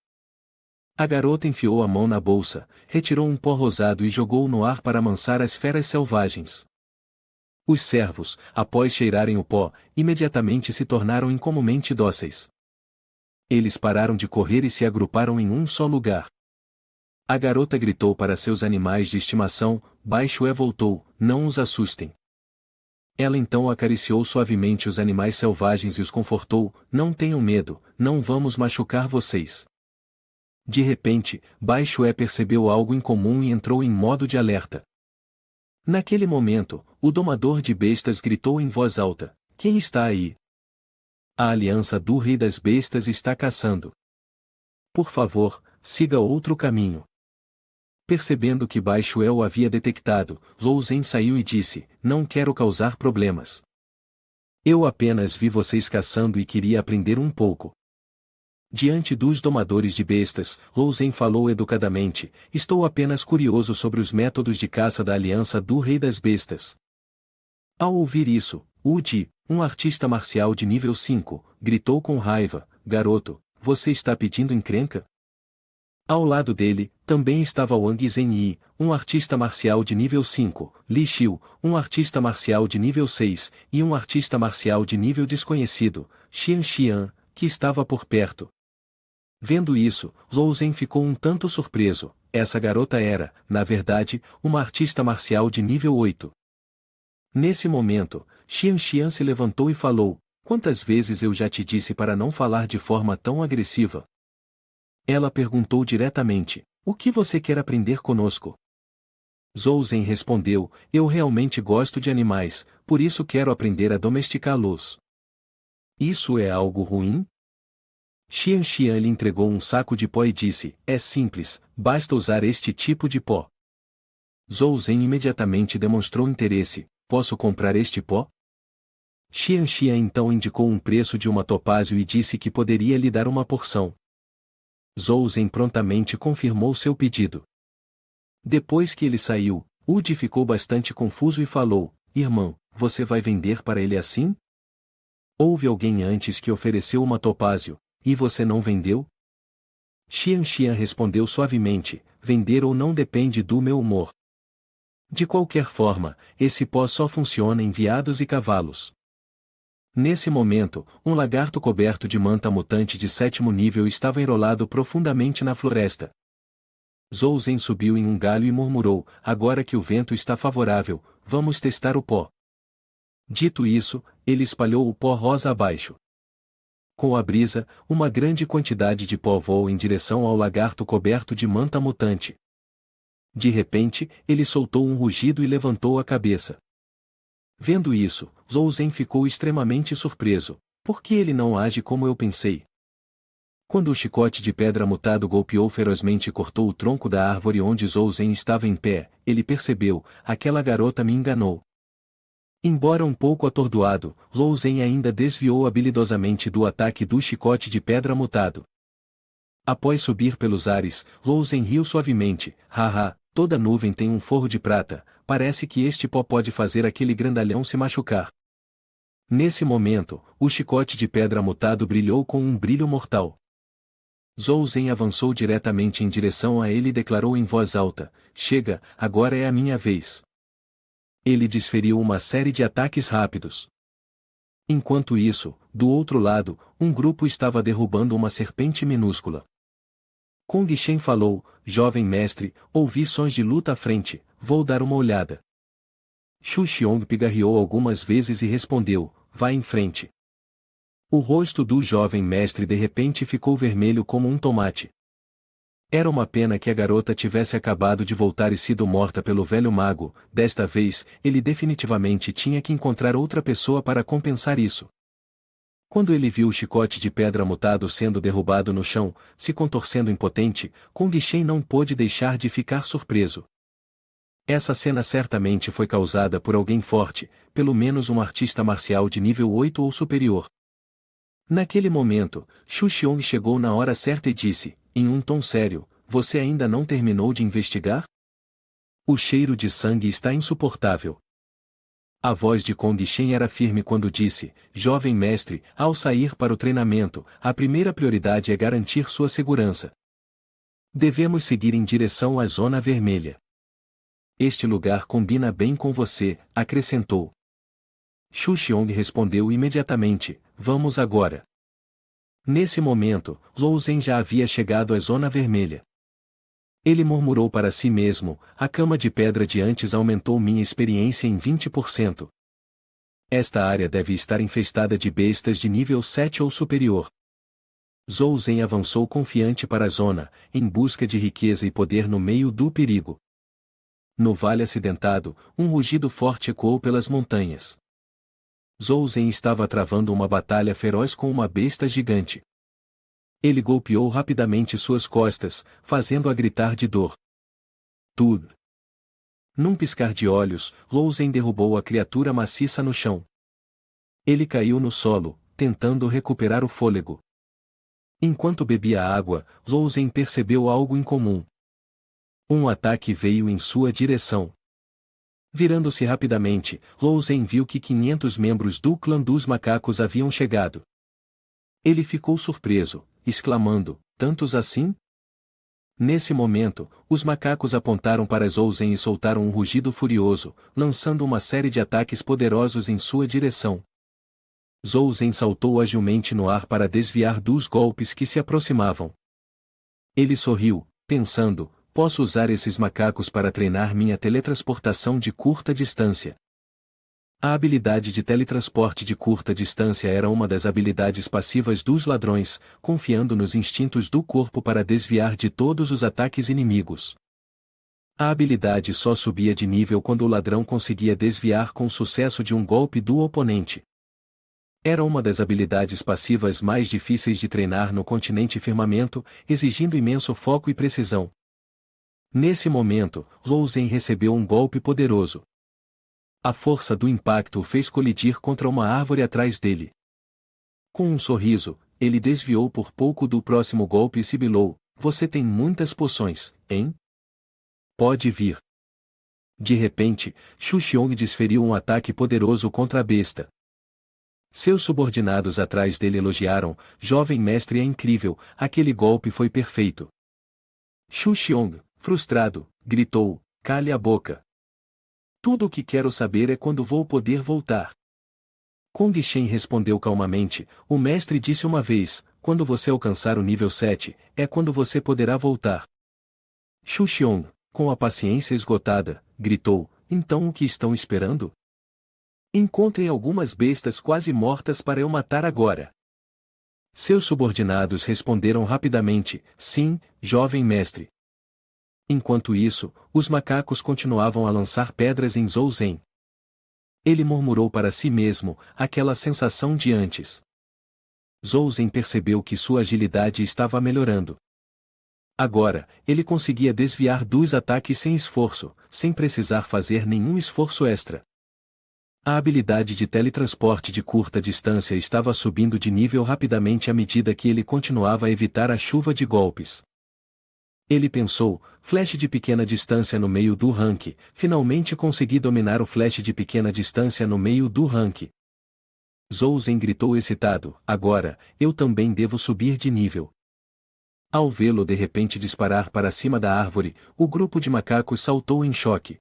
A garota enfiou a mão na bolsa, retirou um pó rosado e jogou no ar para amansar as feras selvagens. Os servos, após cheirarem o pó, imediatamente se tornaram incomumente dóceis. Eles pararam de correr e se agruparam em um só lugar. A garota gritou para seus animais de estimação: Baixo voltou, não os assustem. Ela então acariciou suavemente os animais selvagens e os confortou: não tenham medo, não vamos machucar vocês. De repente, Baixo percebeu algo incomum e entrou em modo de alerta. Naquele momento, o domador de bestas gritou em voz alta: quem está aí? A aliança do Rei das Bestas está caçando. Por favor, siga outro caminho. Percebendo que Baixo o havia detectado, Rosen saiu e disse: não quero causar problemas. Eu apenas vi vocês caçando e queria aprender um pouco. Diante dos domadores de bestas, Rosen falou educadamente: estou apenas curioso sobre os métodos de caça da aliança do Rei das Bestas. Ao ouvir isso, Udi, um artista marcial de nível 5, gritou com raiva: garoto, você está pedindo encrenca? Ao lado dele, também estava Wang Zhenyi, um artista marcial de nível 5, Li Xiu, um artista marcial de nível 6, e um artista marcial de nível desconhecido, Xian Xian, que estava por perto. Vendo isso, Rosen ficou um tanto surpreso. Essa garota era, na verdade, uma artista marcial de nível 8. Nesse momento, Xian Xian se levantou e falou: quantas vezes eu já te disse para não falar de forma tão agressiva? Ela perguntou diretamente: o que você quer aprender conosco? Rosen respondeu: eu realmente gosto de animais, por isso quero aprender a domesticá-los. Isso é algo ruim? Xian Xian lhe entregou um saco de pó e disse: é simples, basta usar este tipo de pó. Rosen imediatamente demonstrou interesse: posso comprar este pó? Xian Xian então indicou um preço de uma topázio e disse que poderia lhe dar uma porção. Rosen prontamente confirmou seu pedido. Depois que ele saiu, Udi ficou bastante confuso e falou: irmão, você vai vender para ele assim? Houve alguém antes que ofereceu uma topázio, e você não vendeu? Xian Xian respondeu suavemente: vender ou não depende do meu humor. De qualquer forma, esse pó só funciona em veados e cavalos. Nesse momento, um lagarto coberto de manta mutante de 7º nível estava enrolado profundamente na floresta. Rosen subiu em um galho e murmurou: agora que o vento está favorável, vamos testar o pó. Dito isso, ele espalhou o pó rosa abaixo. Com a brisa, uma grande quantidade de pó voou em direção ao lagarto coberto de manta mutante. De repente, ele soltou um rugido e levantou a cabeça. Vendo isso, Rosen ficou extremamente surpreso. Por que ele não age como eu pensei? Quando o chicote de pedra mutado golpeou ferozmente e cortou o tronco da árvore onde Rosen estava em pé, ele percebeu: aquela garota me enganou. Embora um pouco atordoado, Rosen ainda desviou habilidosamente do ataque do chicote de pedra mutado. Após subir pelos ares, Rosen riu suavemente: haha, toda nuvem tem um forro de prata, parece que este pó pode fazer aquele grandalhão se machucar. Nesse momento, o chicote de pedra mutado brilhou com um brilho mortal. Zhou Zhen avançou diretamente em direção a ele e declarou em voz alta: chega, agora é a minha vez. Ele desferiu uma série de ataques rápidos. Enquanto isso, do outro lado, um grupo estava derrubando uma serpente minúscula. Kong Shen falou: jovem mestre, ouvi sons de luta à frente, vou dar uma olhada. Xu Xiong pigarreou algumas vezes e respondeu: vá em frente. O rosto do jovem mestre de repente ficou vermelho como um tomate. Era uma pena que a garota tivesse acabado de voltar e sido morta pelo velho mago. Desta vez, ele definitivamente tinha que encontrar outra pessoa para compensar isso. Quando ele viu o chicote de pedra mutado sendo derrubado no chão, se contorcendo impotente, Kong Shen não pôde deixar de ficar surpreso. Essa cena certamente foi causada por alguém forte, pelo menos um artista marcial de nível 8 ou superior. Naquele momento, Xu Xiong chegou na hora certa e disse, em um tom sério: você ainda não terminou de investigar? O cheiro de sangue está insuportável. A voz de Kong Shen era firme quando disse: jovem mestre, ao sair para o treinamento, a primeira prioridade é garantir sua segurança. Devemos seguir em direção à Zona Vermelha. Este lugar combina bem com você, acrescentou. Xu Xiong respondeu imediatamente: vamos agora. Nesse momento, Zhou Zhen já havia chegado à Zona Vermelha. Ele murmurou para si mesmo: a cama de pedra de antes aumentou minha experiência em 20%. Esta área deve estar infestada de bestas de nível 7 ou superior. Zhou Zhen avançou confiante para a zona, em busca de riqueza e poder no meio do perigo. No vale acidentado, um rugido forte ecoou pelas montanhas. Zhou Zhen estava travando uma batalha feroz com uma besta gigante. Ele golpeou rapidamente suas costas, fazendo-a gritar de dor. Tudo. Num piscar de olhos, Zhou Zhen derrubou a criatura maciça no chão. Ele caiu no solo, tentando recuperar o fôlego. Enquanto bebia água, Zhou Zhen percebeu algo incomum. Um ataque veio em sua direção. Virando-se rapidamente, Zhou Zhen viu que 500 membros do clã dos macacos haviam chegado. Ele ficou surpreso, exclamando: tantos assim? Nesse momento, os macacos apontaram para Zhou Zhen e soltaram um rugido furioso, lançando uma série de ataques poderosos em sua direção. Zhou Zhen saltou agilmente no ar para desviar dos golpes que se aproximavam. Ele sorriu, pensando: posso usar esses macacos para treinar minha teletransportação de curta distância. A habilidade de teletransporte de curta distância era uma das habilidades passivas dos ladrões, confiando nos instintos do corpo para desviar de todos os ataques inimigos. A habilidade só subia de nível quando o ladrão conseguia desviar com sucesso de um golpe do oponente. Era uma das habilidades passivas mais difíceis de treinar no continente Firmamento, exigindo imenso foco e precisão. Nesse momento, Zhou Zhen recebeu um golpe poderoso. A força do impacto o fez colidir contra uma árvore atrás dele. Com um sorriso, ele desviou por pouco do próximo golpe e sibilou: você tem muitas poções, hein? Pode vir. De repente, Xu Xiong desferiu um ataque poderoso contra a besta. Seus subordinados atrás dele elogiaram: jovem mestre é incrível, aquele golpe foi perfeito. Xu Xiong, frustrado, gritou: cale a boca. Tudo o que quero saber é quando vou poder voltar. Kong Shen respondeu calmamente: o mestre disse uma vez, quando você alcançar o nível 7, é quando você poderá voltar. Xu Xiong, com a paciência esgotada, gritou: então o que estão esperando? Encontrem algumas bestas quase mortas para eu matar agora. Seus subordinados responderam rapidamente: sim, jovem mestre. Enquanto isso, os macacos continuavam a lançar pedras em Zhou Zhen. Ele murmurou para si mesmo, aquela sensação de antes. Zhou Zhen percebeu que sua agilidade estava melhorando. Agora, ele conseguia desviar dos ataques sem esforço, sem precisar fazer nenhum esforço extra. A habilidade de teletransporte de curta distância estava subindo de nível rapidamente à medida que ele continuava a evitar a chuva de golpes. Ele pensou: flash de pequena distância no meio do rank, finalmente consegui dominar o flash de pequena distância no meio do rank. Zhou Zhen gritou excitado: agora, eu também devo subir de nível. Ao vê-lo de repente disparar para cima da árvore, o grupo de macacos saltou em choque.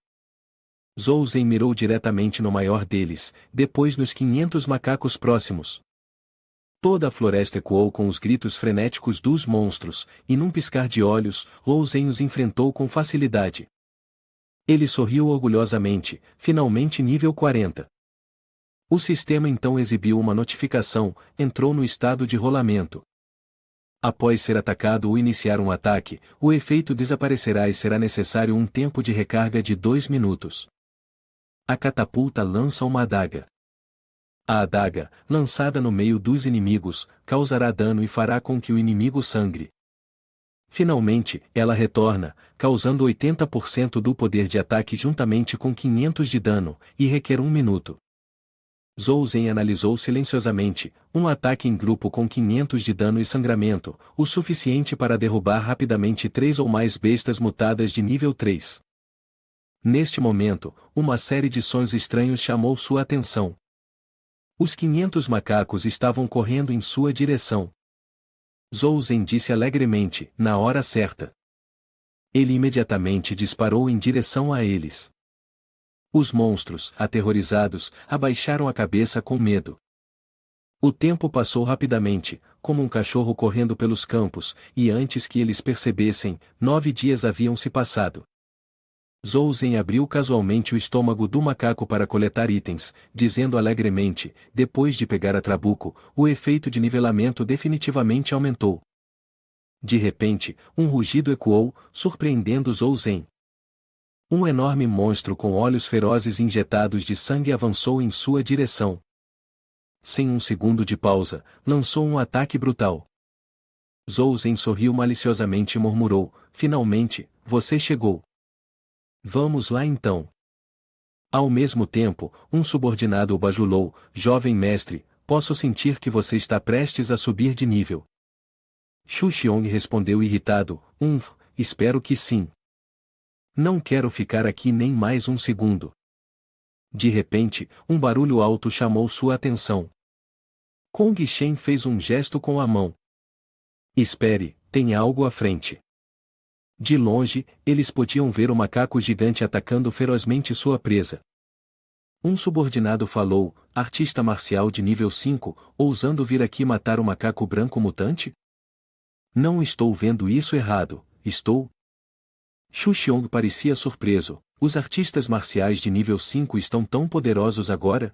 Zhou Zhen mirou diretamente no maior deles, depois nos 500 macacos próximos. Toda a floresta ecoou com os gritos frenéticos dos monstros, e num piscar de olhos, Zhou Zhen os enfrentou com facilidade. Ele sorriu orgulhosamente, finalmente nível 40. O sistema então exibiu uma notificação, entrou no estado de rolamento. Após ser atacado ou iniciar um ataque, o efeito desaparecerá e será necessário um tempo de recarga de 2 minutos. A catapulta lança uma adaga. A adaga, lançada no meio dos inimigos, causará dano e fará com que o inimigo sangre. Finalmente, ela retorna, causando 80% do poder de ataque juntamente com 500 de dano, e requer 1 minuto. Zhou Zhen analisou silenciosamente, um ataque em grupo com 500 de dano e sangramento, o suficiente para derrubar rapidamente 3 ou mais bestas mutadas de nível 3. Neste momento, uma série de sons estranhos chamou sua atenção. Os 500 macacos estavam correndo em sua direção. Zhou Zhen disse alegremente, na hora certa. Ele imediatamente disparou em direção a eles. Os monstros, aterrorizados, abaixaram a cabeça com medo. O tempo passou rapidamente, como um cachorro correndo pelos campos, e antes que eles percebessem, 9 dias haviam se passado. Zhou Zhen abriu casualmente o estômago do macaco para coletar itens, dizendo alegremente, depois de pegar a trabuco, o efeito de nivelamento definitivamente aumentou. De repente, um rugido ecoou, surpreendendo Zhou Zhen. Um enorme monstro com olhos ferozes injetados de sangue avançou em sua direção. Sem um segundo de pausa, lançou um ataque brutal. Zhou Zhen sorriu maliciosamente e murmurou, finalmente, você chegou. Vamos lá então. Ao mesmo tempo, um subordinado o bajulou, jovem mestre, posso sentir que você está prestes a subir de nível. Xu Xiong respondeu irritado, espero que sim. Não quero ficar aqui nem mais um segundo. De repente, um barulho alto chamou sua atenção. Kong Shen fez um gesto com a mão. Espere, tem algo à frente. De longe, eles podiam ver o macaco gigante atacando ferozmente sua presa. Um subordinado falou, artista marcial de nível 5, ousando vir aqui matar o macaco branco mutante? Não estou vendo isso errado, estou? Xu Xiong parecia surpreso, os artistas marciais de nível 5 estão tão poderosos agora?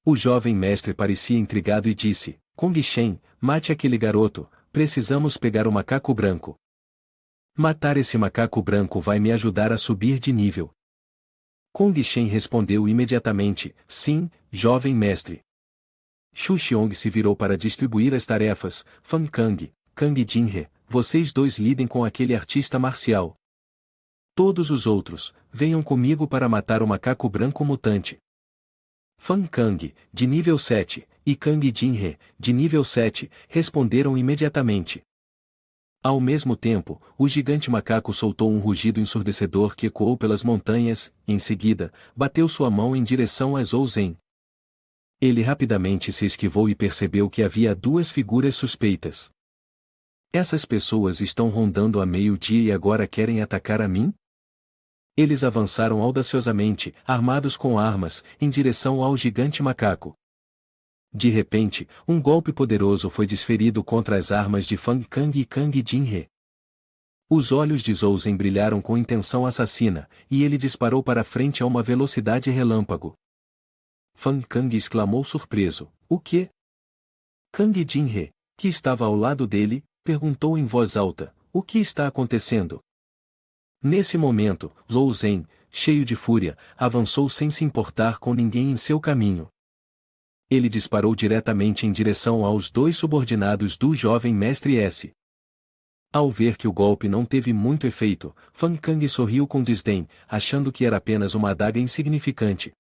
O jovem mestre parecia intrigado e disse, Kong Shen, mate aquele garoto, precisamos pegar o macaco branco. Matar esse macaco branco vai me ajudar a subir de nível. Kong Shen respondeu imediatamente, sim, jovem mestre. Xu Xiong se virou para distribuir as tarefas, Fan Kang, Kang Jinhe, vocês dois lidem com aquele artista marcial. Todos os outros, venham comigo para matar o macaco branco mutante. Fan Kang, de nível 7, e Kang Jinhe, de nível 7, responderam imediatamente. Ao mesmo tempo, o gigante macaco soltou um rugido ensurdecedor que ecoou pelas montanhas, em seguida, bateu sua mão em direção a Zhou Zhen. Ele rapidamente se esquivou e percebeu que havia 2 figuras suspeitas. Essas pessoas estão rondando a meio-dia e agora querem atacar a mim? Eles avançaram audaciosamente, armados com armas, em direção ao gigante macaco. De repente, um golpe poderoso foi desferido contra as armas de Fan Kang e Kang Jinhe. Os olhos de Zhou Zhen brilharam com intenção assassina, e ele disparou para frente a uma velocidade relâmpago. Fan Kang exclamou surpreso, o quê? Kang Jinhe, que estava ao lado dele, perguntou em voz alta, o que está acontecendo? Nesse momento, Zhou Zhen, cheio de fúria, avançou sem se importar com ninguém em seu caminho. Ele disparou diretamente em direção aos 2 subordinados do jovem mestre S. Ao ver que o golpe não teve muito efeito, Fan Kang sorriu com desdém, achando que era apenas uma adaga insignificante.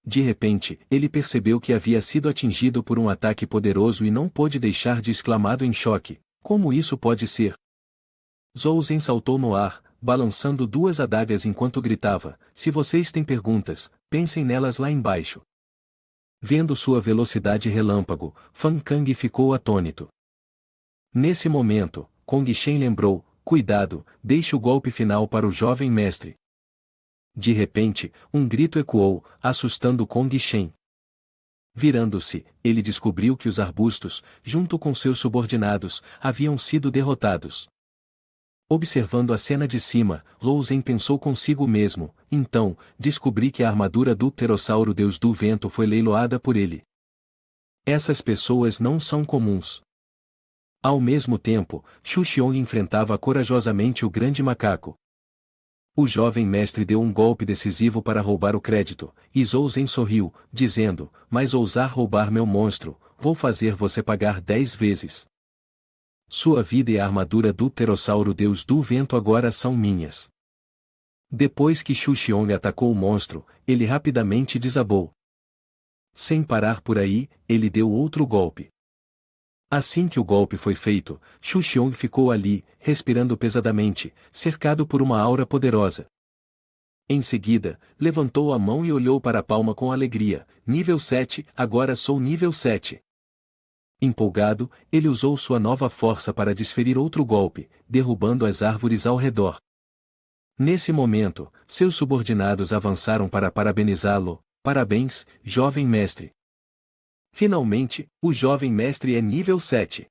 De repente, ele percebeu que havia sido atingido por um ataque poderoso e não pôde deixar de exclamar em choque, como isso pode ser? Zhou Zhen saltou no ar, balançando 2 adagas enquanto gritava, se vocês têm perguntas, pensem nelas lá embaixo. Vendo sua velocidade relâmpago, Fan Kang ficou atônito. Nesse momento, Kong Shen lembrou, cuidado, deixe o golpe final para o jovem mestre. De repente, um grito ecoou, assustando Kong Shen. Virando-se, ele descobriu que os arbustos, junto com seus subordinados, haviam sido derrotados. Observando a cena de cima, Zhou Zhen pensou consigo mesmo, então, descobri que a armadura do pterossauro deus do vento foi leiloada por ele. Essas pessoas não são comuns. Ao mesmo tempo, Xu Xiong enfrentava corajosamente o grande macaco. O jovem mestre deu um golpe decisivo para roubar o crédito, e Zhou Zhen sorriu, dizendo, mas ousar roubar meu monstro, vou fazer você pagar 10 vezes. Sua vida e a armadura do pterossauro deus do vento agora são minhas. Depois que Xu Xiong atacou o monstro, ele rapidamente desabou. Sem parar por aí, ele deu outro golpe. Assim que o golpe foi feito, Xu Xiong ficou ali, respirando pesadamente, cercado por uma aura poderosa. Em seguida, levantou a mão e olhou para a palma com alegria, nível 7, agora sou nível 7. Empolgado, ele usou sua nova força para desferir outro golpe, derrubando as árvores ao redor. Nesse momento, seus subordinados avançaram para parabenizá-lo. Parabéns, jovem mestre. Finalmente, o jovem mestre é nível 7.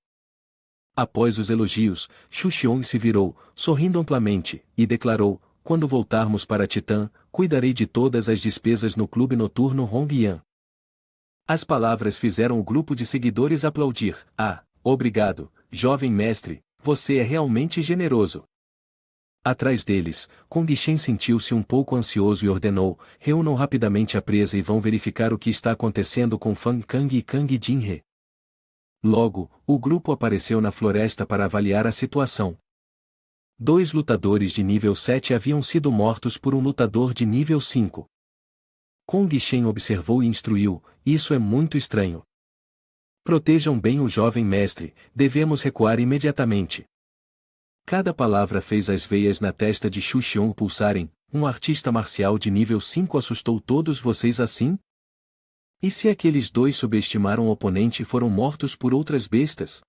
Após os elogios, Xu Xiong se virou, sorrindo amplamente, e declarou, quando voltarmos para Titã, cuidarei de todas as despesas no clube noturno Hongyan. As palavras fizeram o grupo de seguidores aplaudir. Ah, obrigado, jovem mestre, você é realmente generoso. Atrás deles, Kong Shen sentiu-se um pouco ansioso e ordenou, reúnam rapidamente a presa e vão verificar o que está acontecendo com Fan Kang e Kang Jinhe. Logo, o grupo apareceu na floresta para avaliar a situação. 2 lutadores de nível 7 haviam sido mortos por um lutador de nível 5. Kong Shen observou e instruiu, isso é muito estranho. Protejam bem o jovem mestre, devemos recuar imediatamente. Cada palavra fez as veias na testa de Xu Xiong pulsarem, um artista marcial de nível 5 assustou todos vocês assim? E se aqueles 2 subestimaram o oponente e foram mortos por outras bestas?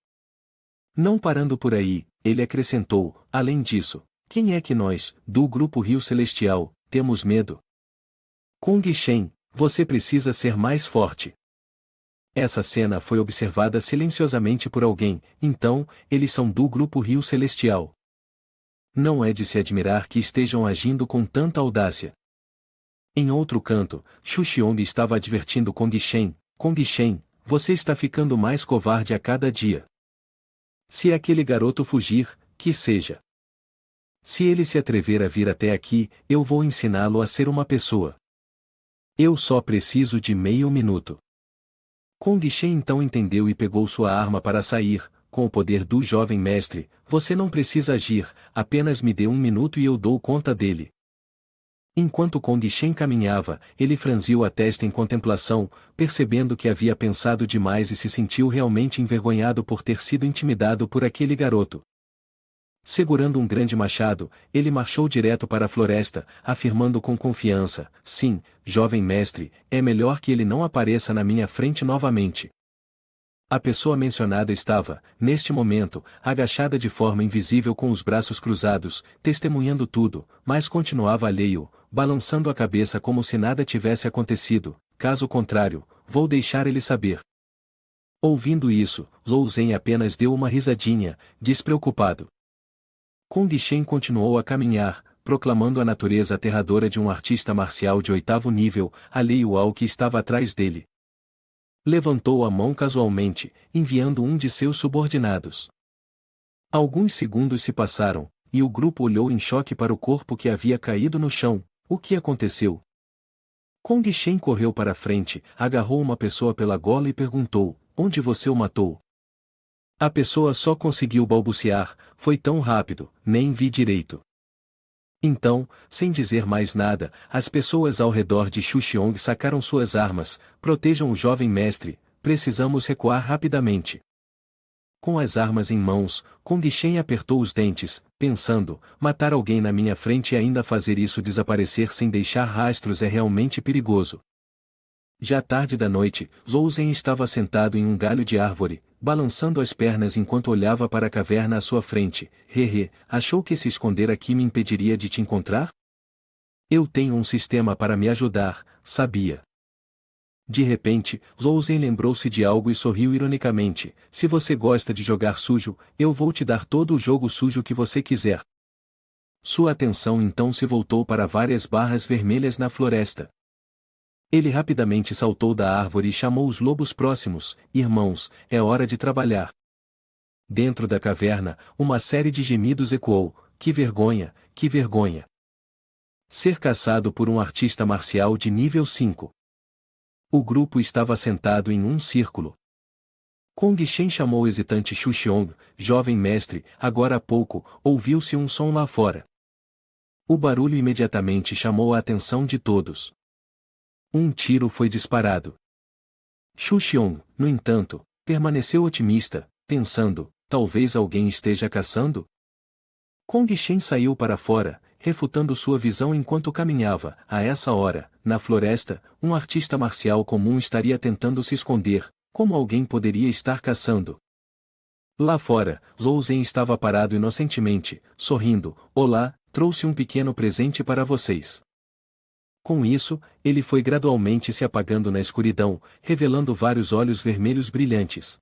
Não parando por aí, ele acrescentou, além disso, quem é que nós, do grupo Rio Celestial, temos medo? Kong Shen, você precisa ser mais forte. Essa cena foi observada silenciosamente por alguém, então, eles são do grupo Rio Celestial. Não é de se admirar que estejam agindo com tanta audácia. Em outro canto, Xu Xiong estava advertindo Kong Shen, você está ficando mais covarde a cada dia. Se aquele garoto fugir, que seja. Se ele se atrever a vir até aqui, eu vou ensiná-lo a ser uma pessoa. Eu só preciso de meio minuto. Kong Shen então entendeu e pegou sua arma para sair, com o poder do jovem mestre, você não precisa agir, apenas me dê 1 minuto e eu dou conta dele. Enquanto Kong Shen caminhava, ele franziu a testa em contemplação, percebendo que havia pensado demais e se sentiu realmente envergonhado por ter sido intimidado por aquele garoto. Segurando um grande machado, ele marchou direto para a floresta, afirmando com confiança, sim, jovem mestre, é melhor que ele não apareça na minha frente novamente. A pessoa mencionada estava, neste momento, agachada de forma invisível com os braços cruzados, testemunhando tudo, mas continuava alheio, balançando a cabeça como se nada tivesse acontecido, caso contrário, vou deixar ele saber. Ouvindo isso, Zhou Zhen apenas deu uma risadinha, despreocupado. Kong Shen continuou a caminhar, proclamando a natureza aterradora de um artista marcial de 8º nível, alheio ao que estava atrás dele. Levantou a mão casualmente, enviando um de seus subordinados. Alguns segundos se passaram, e o grupo olhou em choque para o corpo que havia caído no chão. O que aconteceu? Kong Shen correu para a frente, agarrou uma pessoa pela gola e perguntou, onde você o matou? A pessoa só conseguiu balbuciar, foi tão rápido, nem vi direito. Então, sem dizer mais nada, as pessoas ao redor de Xu Xiong sacaram suas armas, protejam o jovem mestre, precisamos recuar rapidamente. Com as armas em mãos, Kong Shen apertou os dentes, pensando, matar alguém na minha frente e ainda fazer isso desaparecer sem deixar rastros é realmente perigoso. Já tarde da noite, Zhou Zhen estava sentado em um galho de árvore, balançando as pernas enquanto olhava para a caverna à sua frente. Achou que se esconder aqui me impediria de te encontrar? Eu tenho um sistema para me ajudar, sabia? De repente, Zhou Zhen lembrou-se de algo e sorriu ironicamente. Se você gosta de jogar sujo, eu vou te dar todo o jogo sujo que você quiser. Sua atenção então se voltou para várias barras vermelhas na floresta. Ele rapidamente saltou da árvore e chamou os lobos próximos. Irmãos, é hora de trabalhar. Dentro da caverna, uma série de gemidos ecoou. Que vergonha, que vergonha. Ser caçado por um artista marcial de nível 5. O grupo estava sentado em um círculo. Kong Shen chamou o hesitante Xu Xiong. Jovem mestre, agora há pouco, ouviu-se um som lá fora. O barulho imediatamente chamou a atenção de todos. Um tiro foi disparado. Xu Xiong, no entanto, permaneceu otimista, pensando, talvez alguém esteja caçando? Kong Shen saiu para fora, refutando sua visão enquanto caminhava. A essa hora, na floresta, um artista marcial comum estaria tentando se esconder. Como alguém poderia estar caçando? Lá fora, Zhou Zhen estava parado inocentemente, sorrindo. Olá, trouxe um pequeno presente para vocês. Com isso, ele foi gradualmente se apagando na escuridão, revelando vários olhos vermelhos brilhantes.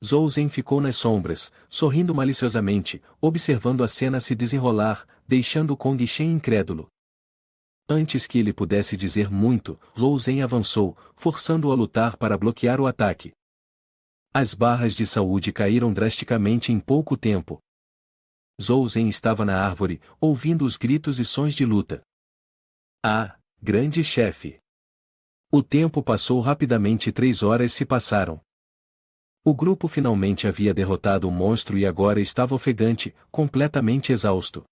Zhou Zhen ficou nas sombras, sorrindo maliciosamente, observando a cena se desenrolar, deixando Kong Shen incrédulo. Antes que ele pudesse dizer muito, Zhou Zhen avançou, forçando-o a lutar para bloquear o ataque. As barras de saúde caíram drasticamente em pouco tempo. Zhou Zhen estava na árvore, ouvindo os gritos e sons de luta. Ah, grande chefe! O tempo passou rapidamente e 3 horas se passaram. O grupo finalmente havia derrotado o monstro e agora estava ofegante, completamente exausto.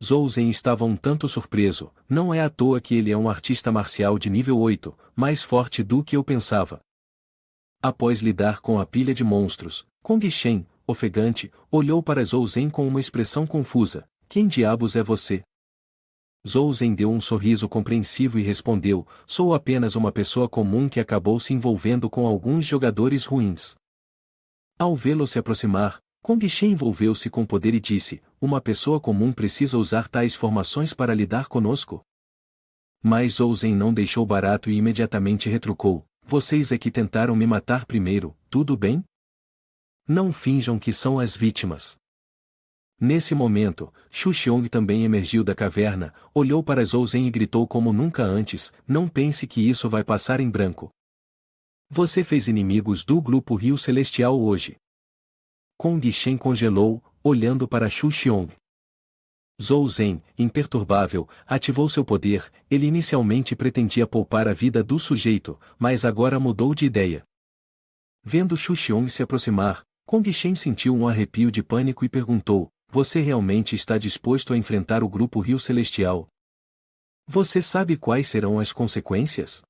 Zhou Zhen estava um tanto surpreso. Não é à toa que ele é um artista marcial de nível 8, mais forte do que eu pensava. Após lidar com a pilha de monstros, Kong Shen, ofegante, olhou para Zhou Zhen com uma expressão confusa. Quem diabos é você? Zhou Zhen deu um sorriso compreensivo e respondeu, sou apenas uma pessoa comum que acabou se envolvendo com alguns jogadores ruins. Ao vê-lo se aproximar, Kong Shen envolveu-se com poder e disse, uma pessoa comum precisa usar tais formações para lidar conosco? Mas Zhou Zhen não deixou barato e imediatamente retrucou, vocês é que tentaram me matar primeiro, tudo bem? Não finjam que são as vítimas. Nesse momento, Xu Xiong também emergiu da caverna, olhou para Zhou Zhen e gritou como nunca antes, não pense que isso vai passar em branco. Você fez inimigos do grupo Rio Celestial hoje. Kong Shen congelou, olhando para Xu Xiong. Zhou Zhen, imperturbável, ativou seu poder. Ele inicialmente pretendia poupar a vida do sujeito, mas agora mudou de ideia. Vendo Xu Xiong se aproximar, Kong Shen sentiu um arrepio de pânico e perguntou, você realmente está disposto a enfrentar o grupo Rio Celestial? Você sabe quais serão as consequências?